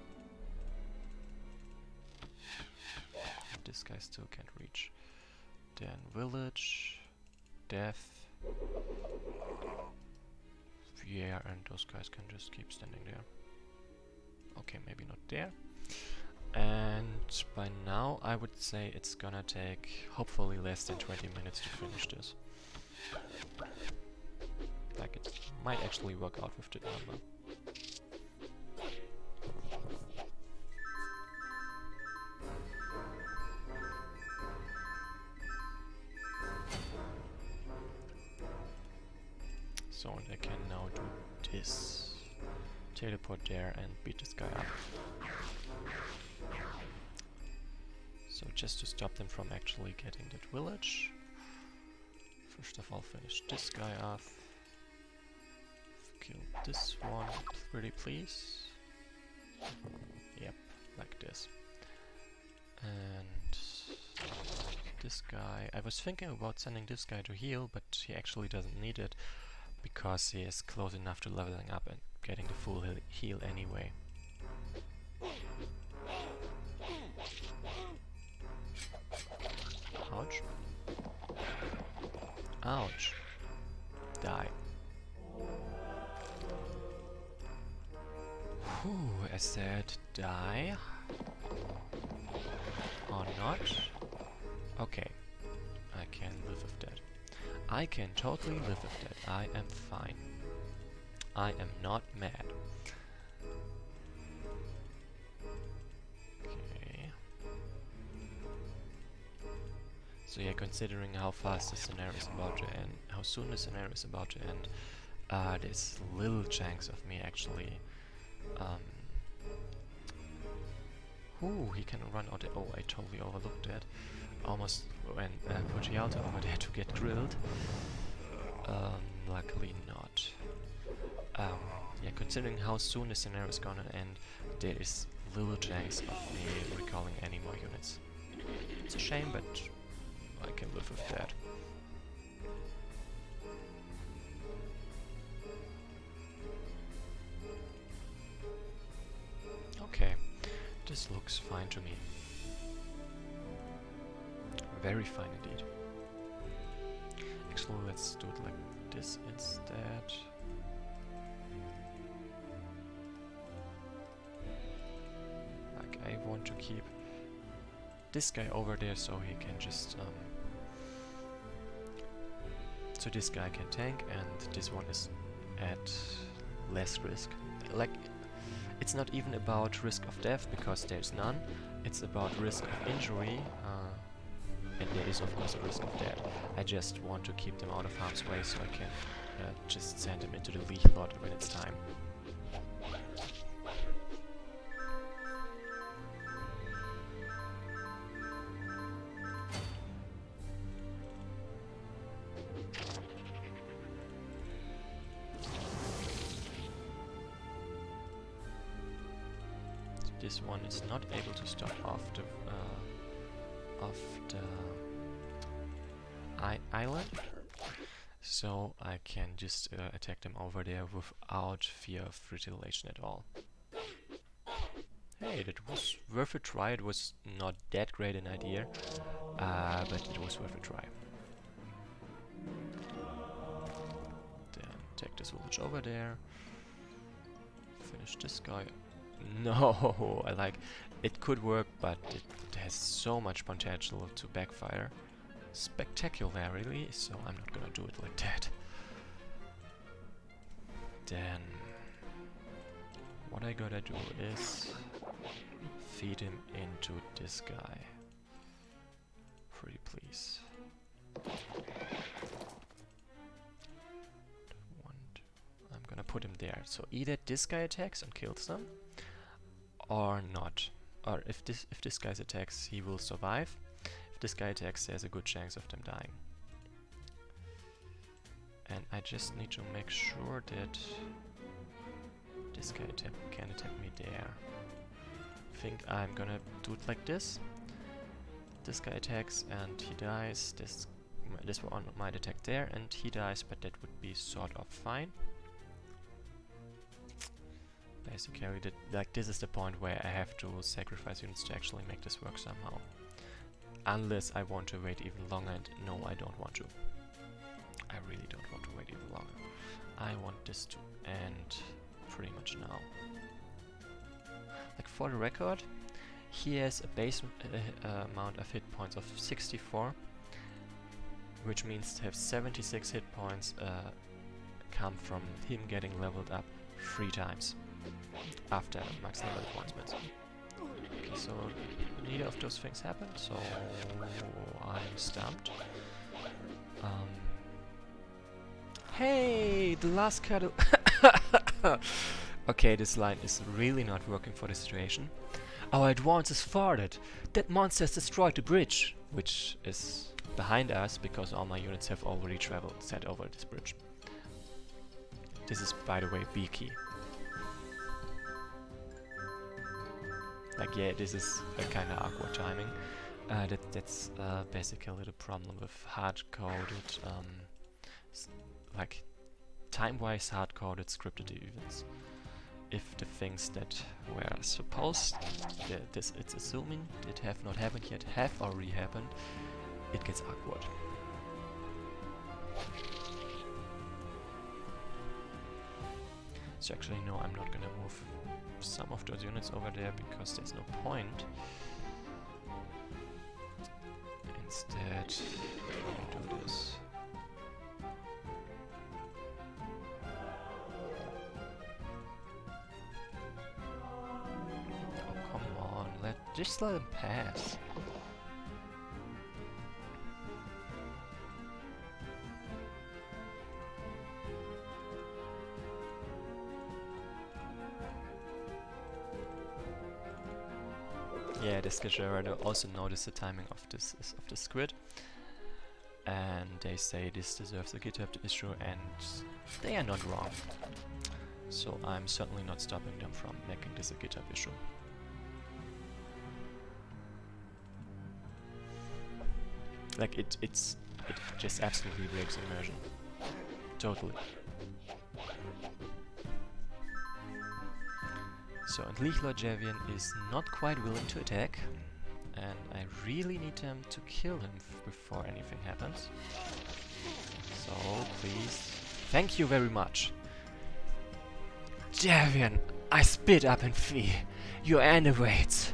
S1: This guy still can't reach. Then village, death. Yeah, and those guys can just keep standing there. Okay, maybe not there. And by now I would say it's gonna take hopefully less than 20 minutes to finish this. Like, it might actually work out with the number. So, and I can now do this. Teleport there and beat this guy up. So just to stop them from actually getting that village. First of all, finish this guy off. Kill this one, pretty please. Yep, like this. And this guy, I was thinking about sending this guy to heal, but he actually doesn't need it because he is close enough to leveling up and getting the full heal anyway. Ouch. Ouch. Die. Whew, I said die. Or not. Okay. I can live with that. I can totally live with that. I am fine. I am not mad. Okay. So yeah, considering how fast the scenario is about to end, how soon the scenario is about to end, there's little chance of me actually... Ooh, he can run out. Oh, I totally overlooked that. Almost went put Yalta over there to get grilled. Luckily not. Yeah, considering how soon the scenario is gonna end, there is little chance of me recalling any more units. It's a shame, but I can live with that. Okay, this looks fine to me. Very fine indeed. Actually, let's do it like this instead. Like, I want to keep this guy over there so he can just so this guy can tank and this one is at less risk. Like, it's not even about risk of death because there's none. It's about risk of injury, and there is of course a risk of death. I just want to keep them out of harm's way so I can just send them into the lead lot when it's time. This one is not able to stop off the island, so I can just attack them over there without fear of retaliation at all. Hey, that was worth a try. It was not that great an idea, but it was worth a try. Then take this village over there. Finish this guy. No, I like it could work, but it has so much potential to backfire spectacularly, so I'm not gonna do it like that. Then what I gotta do is feed him into this guy. Pretty please. I'm gonna put him there. So either this guy attacks and kills them, or not. Or if this guy attacks, he will survive. If this guy attacks, there's a good chance of them dying. And I just need to make sure that this guy can attack me there. I think I'm gonna do it like this. This guy attacks and he dies. This one might attack there and he dies, but that would be sort of fine. basically, like this is the point where I have to sacrifice units to actually make this work somehow. Unless I want to wait even longer, and no, I don't want to. I really don't want to wait even longer. I want this to end pretty much now. Like for the record, he has a base amount of hit points of 64, which means to have 76 hit points come from him getting leveled up 3 times after max level advancement. Okay, so neither of those things happened, so I'm stumped. Hey, the last card. Okay, this line is really not working for the situation. Our advance is thwarted. That monster has destroyed the bridge, which is behind us because all my units have already set over this bridge. This is, by the way, B key. Like, yeah, this is a kind of awkward timing. That's basically the problem with hard-coded, like time-wise hard-coded scripted events. If the things that were supposed, it's assuming it have not happened yet, have already happened, it gets awkward. So actually, no, I'm not gonna move some of those units over there because there's no point. Instead, let me do this. Oh, come on, just let him pass. Yeah, the Skijera also noticed the timing of this squid, and they say this deserves a GitHub issue, and they are not wrong. So I'm certainly not stopping them from making this a GitHub issue. Like it just absolutely breaks immersion, totally. So, and Leechlord Javian is not quite willing to attack, and I really need him to kill him before anything happens. So, please. Thank you very much. Javian, I spit up in fear. Your end awaits.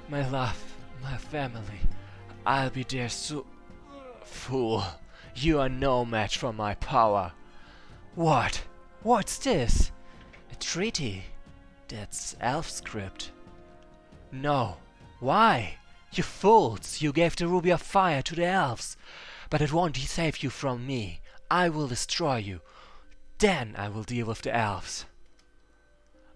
S1: My love, my family. I'll be there soon. Fool, you are no match for my power. What? What's this? A treaty? That's elf script. No. Why? You fools! You gave the Ruby of Fire to the elves. But it won't save you from me. I will destroy you. Then I will deal with the elves.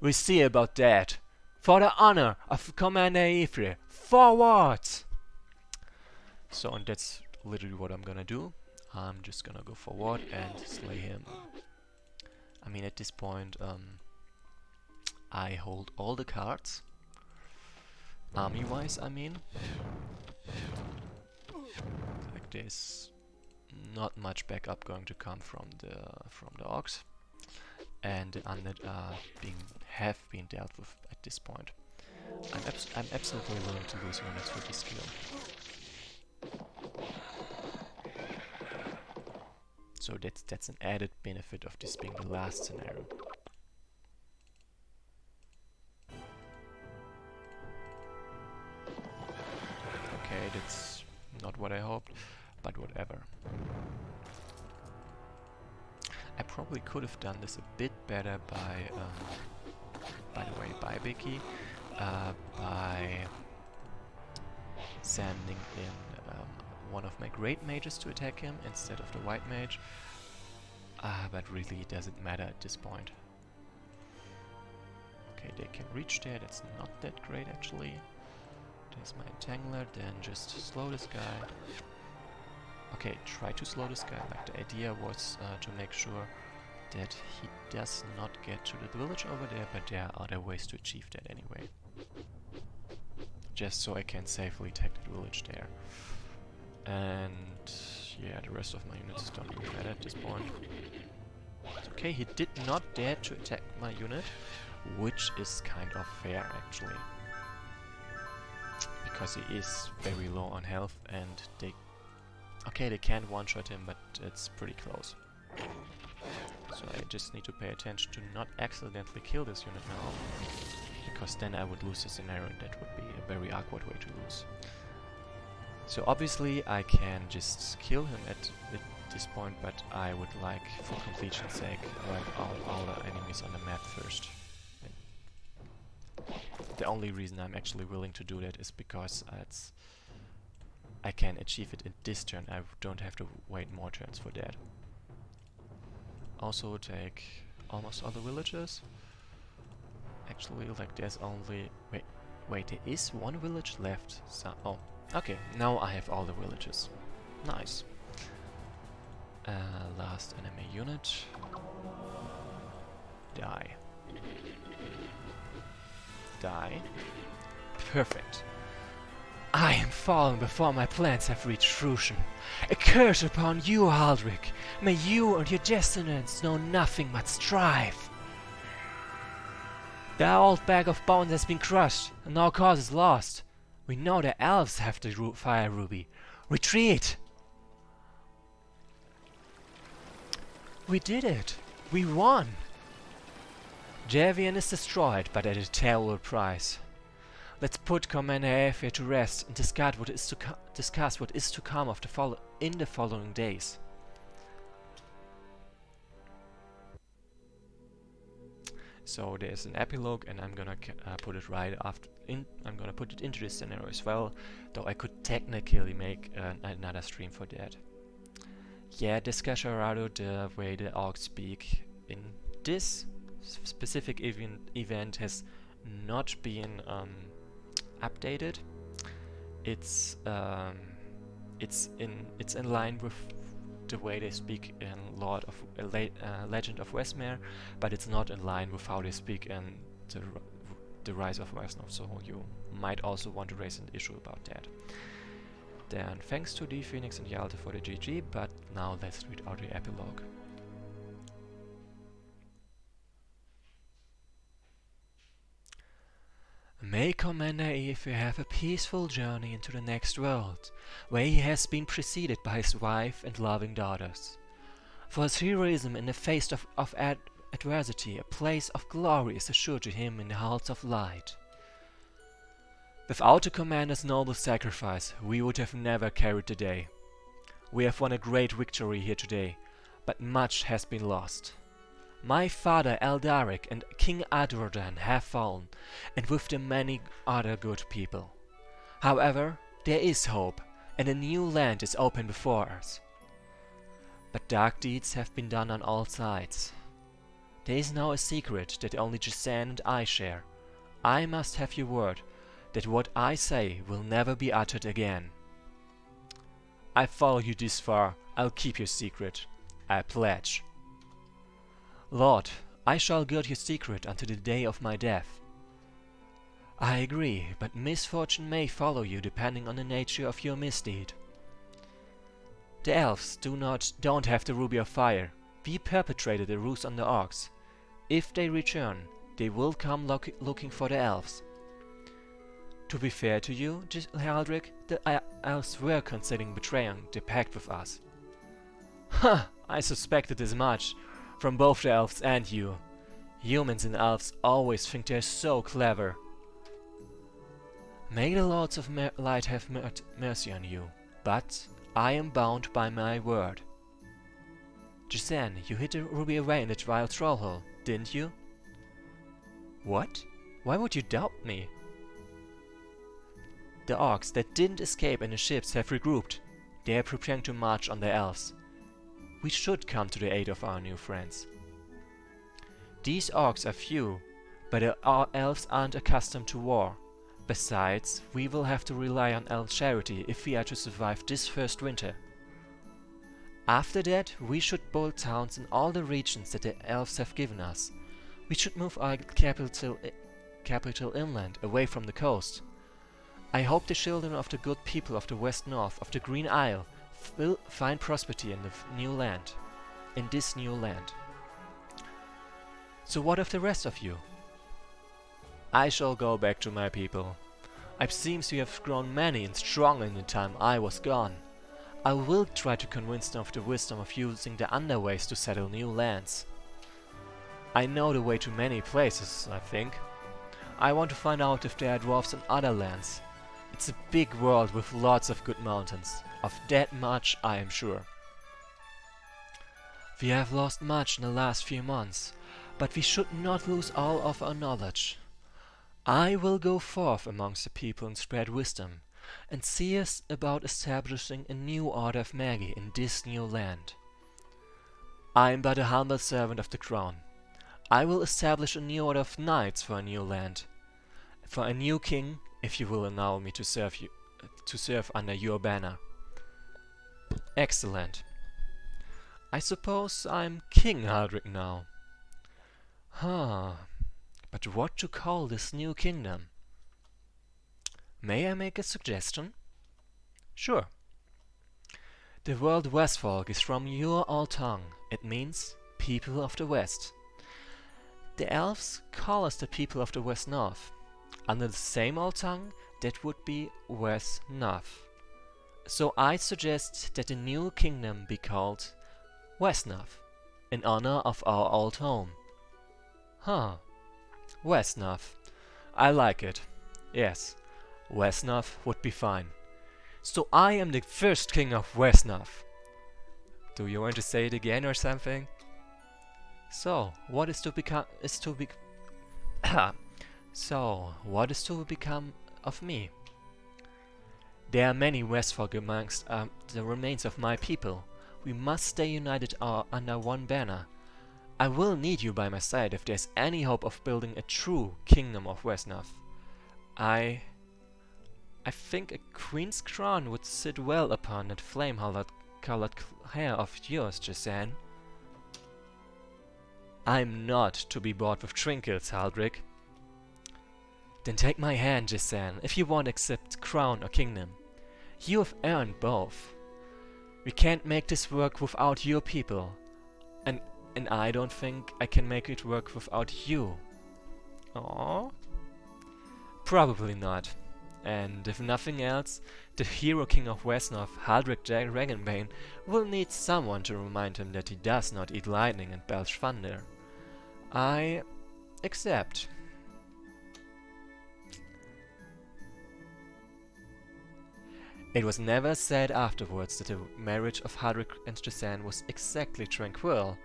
S1: We see about that. For the honor of Commander Ifri. Forwards! So, and that's literally what I'm gonna do. I'm just gonna go forward and slay him. I mean, at this point, I hold all the cards, army-wise I mean. Like there's not much backup going to come from the orcs, and the undead have been dealt with at this point. I'm absolutely willing to lose units with this skill. So that's an added benefit of this being the last scenario. Okay, that's not what I hoped, but whatever. I probably could have done this a bit better by the way, by Vicky, by sending in one of my great mages to attack him instead of the white mage. But really it doesn't matter at this point. Okay, they can reach there, that's not that great actually. There's my entangler, then just slow this guy. Okay, try to slow this guy. Like the idea was to make sure that he does not get to the village over there, but there are other ways to achieve that anyway. Just so I can safely take the village there. And yeah, the rest of my units don't really matter at this point. So Okay, he did not dare to attack my unit, which is kind of fair actually. Because he is very low on health and they... Okay, they can't one-shot him, but it's pretty close. So I just need to pay attention to not accidentally kill this unit now. Because then I would lose the scenario and that would be a very awkward way to lose. So obviously I can just kill him at this point, but I would like, for completion's sake, wipe out all the enemies on the map first. The only reason I'm actually willing to do that is because I can achieve it in this turn. I don't have to wait more turns for that. Also take almost all the villages. Actually, like there's only... Wait, there is one village left. So, oh, okay, now I have all the villages. Nice. Last enemy unit. Die. Die. Perfect. I am fallen before my plans have reached fruition. A curse upon you, Aldrich. May you and your descendants know nothing but strife. The old bag of bones has been crushed, and our cause is lost. We know the elves have the fire ruby. Retreat! We did it! We won! Javian is destroyed, but at a terrible price. Let's put Commander Aether to rest and discuss what is to come of in the following days. So there's an epilogue, and I'm gonna put it right after. I'm gonna put it into this scenario as well, though I could technically make another stream for that. Yeah, Discasharado, the way the orcs speak in this specific event has not been updated. It's in line with the way they speak in Legend of Westmere, but it's not in line with how they speak in the Rise of Wesnoth, so you might also want to raise an issue about that. Then thanks to the Phoenix and Yalta for the GG, but now let's read out the epilogue. May Commander Aether have a peaceful journey into the next world, where he has been preceded by his wife and loving daughters. For his heroism in the face of adversity, a place of glory is assured to him in the halls of light. Without the Commander's noble sacrifice, we would have never carried the day. We have won a great victory here today, but much has been lost. My father Eldaric and King Adrodan have fallen, and with them many other good people. However, there is hope, and a new land is open before us. But dark deeds have been done on all sides. There is now a secret that only Jisan and I share. I must have your word that what I say will never be uttered again. I follow you this far, I'll keep your secret. I pledge. Lord, I shall guard your secret until the day of my death. I agree, but misfortune may follow you depending on the nature of your misdeed. The elves don't have the Ruby of Fire. We perpetrated a ruse on the orcs. If they return, they will come looking for the elves. To be fair to you, Haldrick, the elves were considering betraying the pact with us. Ha! I suspected as much. From both the elves and you. Humans and elves always think they're so clever. May the Lords of Light have mercy on you, but I am bound by my word. Jisan, you hid the ruby away in the Trial Trollhole, didn't you? What? Why would you doubt me? The orcs that didn't escape in the ships have regrouped. They are preparing to march on the elves. We should come to the aid of our new friends. These orcs are few, but our elves aren't accustomed to war. Besides, we will have to rely on elf charity if we are to survive this first winter. After that, we should build towns in all the regions that the elves have given us. We should move our capital inland, away from the coast. I hope the children of the good people of the Wesnoth of the Green Isle will find prosperity in the new land. In this new land. So what of the rest of you? I shall go back to my people. It seems you have grown many and strong in the time I was gone. I will try to convince them of the wisdom of using the underways to settle new lands. I know the way to many places, I think. I want to find out if there are dwarves on other lands. It's a big world with lots of good mountains. Of that much I am sure. We have lost much in the last few months, but we should not lose all of our knowledge. I will go forth amongst the people and spread wisdom, and see us about establishing a new order of Magi in this new land. I am but a humble servant of the crown. I will establish a new order of knights for a new land, for a new king, if you will allow me to serve under your banner. Excellent. I suppose I'm King Haldrick now. But what to call this new kingdom? May I make a suggestion? Sure. The word Westfolk is from your old tongue. It means people of the West. The elves call us the people of the Wesnoth. Under the same old tongue, that would be Wesnoth. So I suggest that the new kingdom be called Wesnoth, in honor of our old home. Wesnoth. I like it. Yes, Wesnoth would be fine. So I am the first king of Wesnoth. Do you want to say it again or something? So, what is to become So, what is to become of me? There are many Westfolk amongst the remains of my people. We must stay united under one banner. I will need you by my side if there's any hope of building a true kingdom of Wesnoth. I think a queen's crown would sit well upon that flame-colored hair of yours, Jason. I'm not to be bought with trinkets, Haldrick. Then take my hand, Jason, if you won't accept crown or kingdom. You have earned both. We can't make this work without your people. And I don't think I can make it work without you. Aww. Probably not. And if nothing else, the hero king of Wesnoth, Haldrick Dragonbane, will need someone to remind him that he does not eat lightning and belch thunder. I accept. It was never said afterwards that the marriage of Haldrick and Jason was exactly tranquil,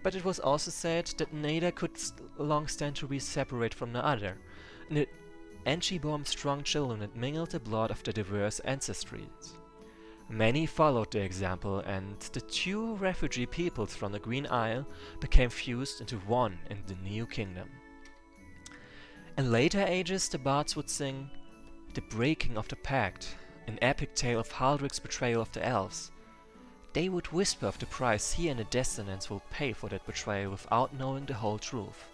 S1: but it was also said that neither could long stand to be separate from the other, and she bore strong children that mingled the blood of the diverse ancestries. Many followed the example, and the two refugee peoples from the Green Isle became fused into one in the new kingdom. In later ages, the bards would sing The Breaking of the Pact, an epic tale of Haldrick's betrayal of the elves. They would whisper of the price he and the descendants will pay for that betrayal without knowing the whole truth.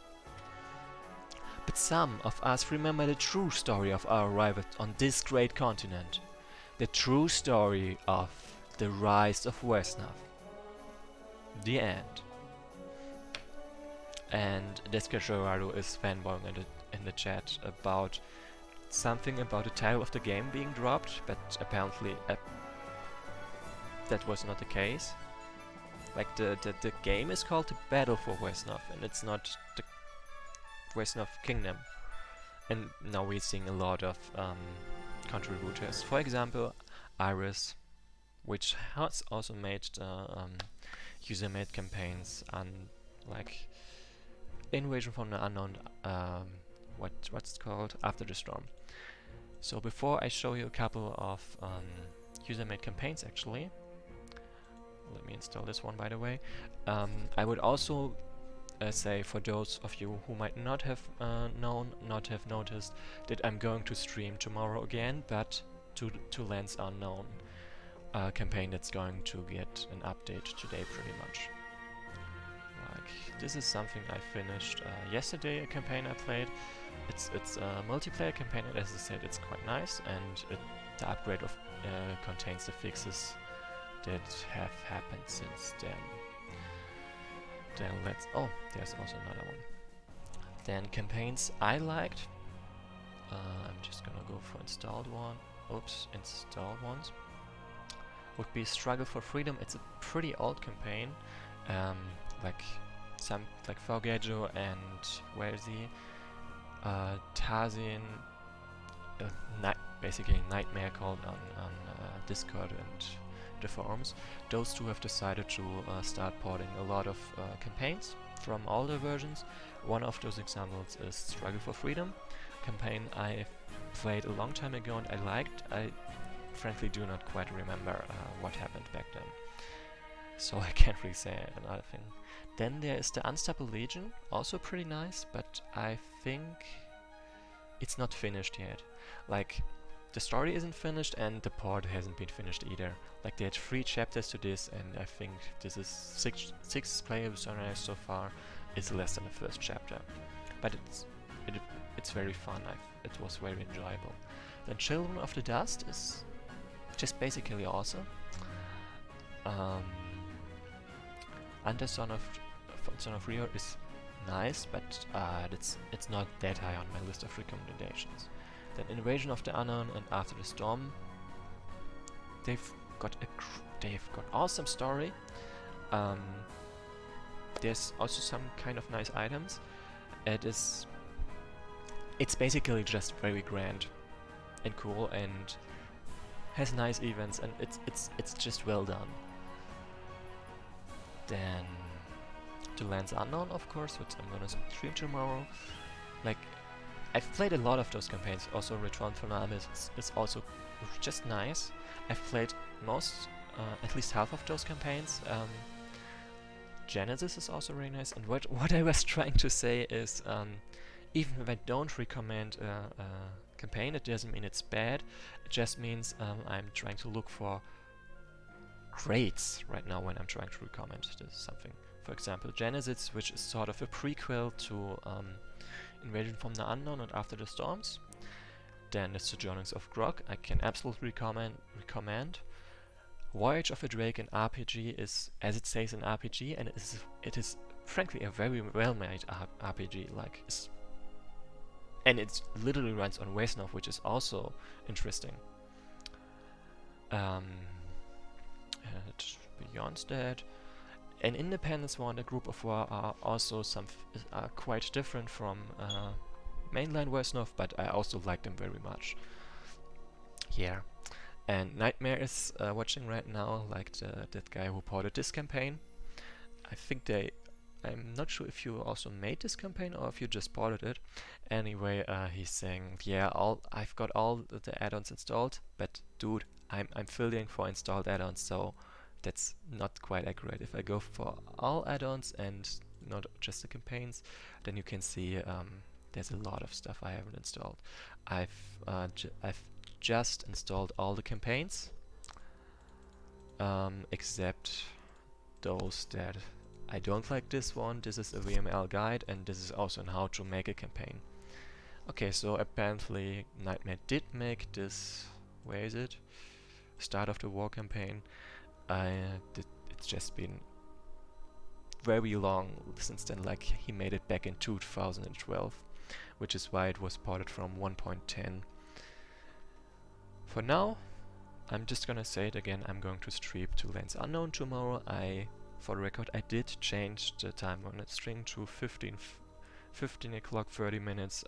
S1: But some of us remember the true story of our arrival on this great continent. The true story of the rise of Wesnoth. The end. And Descacharado is fanboying in the chat about something about the title of the game being dropped, but apparently that was not the case. Like the game is called The Battle for Wesnoth, and it's not the Wesnoth Kingdom. And now we're seeing a lot of contributors. For example, Iris, which has also made the user-made campaigns and like Invasion from the Unknown, what's it called? After the Storm. So before I show you a couple of user-made campaigns, actually, let me install this one, by the way. I would also say, for those of you who might not have not have noticed, that I'm going to stream tomorrow again, but to Lands Unknown campaign that's going to get an update today, pretty much. Like, this is something I finished yesterday, a campaign I played. It's a multiplayer campaign, and as I said, it's quite nice, and the upgrade contains the fixes that have happened since then. Then there's also another one. Then campaigns I liked. I'm just gonna go for installed one. Oops, installed ones. Would be Struggle for Freedom. It's a pretty old campaign. Like Forgejo and where is he? Tarzan. Basically Nightmare called on Discord and the forums. Those two have decided to start porting a lot of campaigns from older versions. One of those examples is Struggle for Freedom, campaign I played a long time ago and I liked. I frankly do not quite remember what happened back then, so I can't really say another thing. Then there is the Unstoppable Legion, also pretty nice, but I think it's not finished yet. Like, the story isn't finished and the port hasn't been finished either. Like, they had 3 chapters to this, and I think this is 6 playable scenarios so far. It's less than the first chapter, but it's very fun. It was very enjoyable. Then Children of the Dust is just basically awesome. Under Son of Rio is nice, but it's not that high on my list of recommendations. Then Invasion of the Unknown and After the Storm. They've got awesome story. There's also some kind of nice items. It's basically just very grand and cool and has nice events, and it's just well done. Then to Lands Unknown, of course, which I'm gonna stream tomorrow. Like, I've played a lot of those campaigns. Also Return from the Abyss is also just nice. I've played at least half of those campaigns. Genesis is also very nice. And what I was trying to say is, even if I don't recommend a campaign, it doesn't mean it's bad. It just means I'm trying to look for grades right now when I'm trying to recommend something. For example, Genesis, which is sort of a prequel to Invasion from the Unknown and After the Storms. Then the Sojournings of Grog, I can absolutely recommend. Voyage of a Drake, an RPG, is, as it says, an RPG, and it is frankly a very well-made RPG. And it literally runs on Wesnoth, which is also interesting. Beyond that, an Independence War and a Group of War are also are quite different from mainline Wesnoth, but I also like them very much. Yeah, and Nightmare is watching right now, like that guy who ported this campaign. I think I'm not sure if you also made this campaign or if you just ported it. Anyway, he's saying, yeah, I've got all the add-ons installed, but dude, I'm filtering for installed add-ons, so that's not quite accurate. If I go for all add-ons and not just the campaigns, then you can see there's a lot of stuff I haven't installed. I've just installed all the campaigns, except those that I don't like. This one, this is a VML guide, and this is also on how to make a campaign. Okay, so apparently Nightmare did make this, where is it? Start of the War campaign. It's just been very long since then, like he made it back in 2012, which is why it was ported from 1.10. For now, I'm just gonna say it again, I'm going to stream to Lands Unknown tomorrow. For the record, I did change the time on that string to 15 o'clock 30 minutes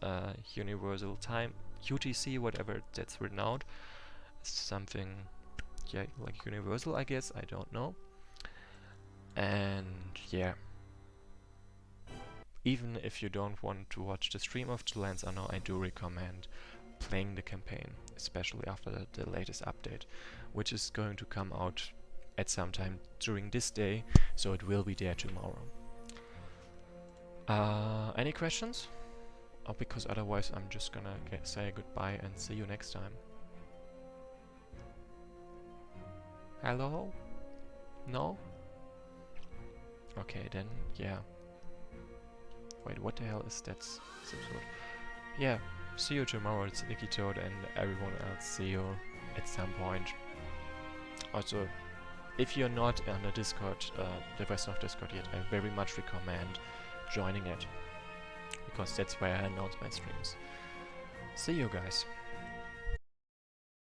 S1: universal time, UTC, whatever that's written out. Something, yeah, like universal, I guess, I don't know. And yeah, even if you don't want to watch the stream of the Lands Unknown, I do recommend playing the campaign, especially after the latest update, which is going to come out at some time during this day, so it will be there tomorrow. Any questions? Because otherwise I'm just gonna say goodbye and see you next time. Hello? No? Okay, then, yeah. Wait, what the hell is that? Yeah, see you tomorrow. It's Icky Toad and everyone else. See you at some point. Also, if you're not on the Discord, the Wesnoth Discord yet, I very much recommend joining it, because that's where I announce my streams. See you guys.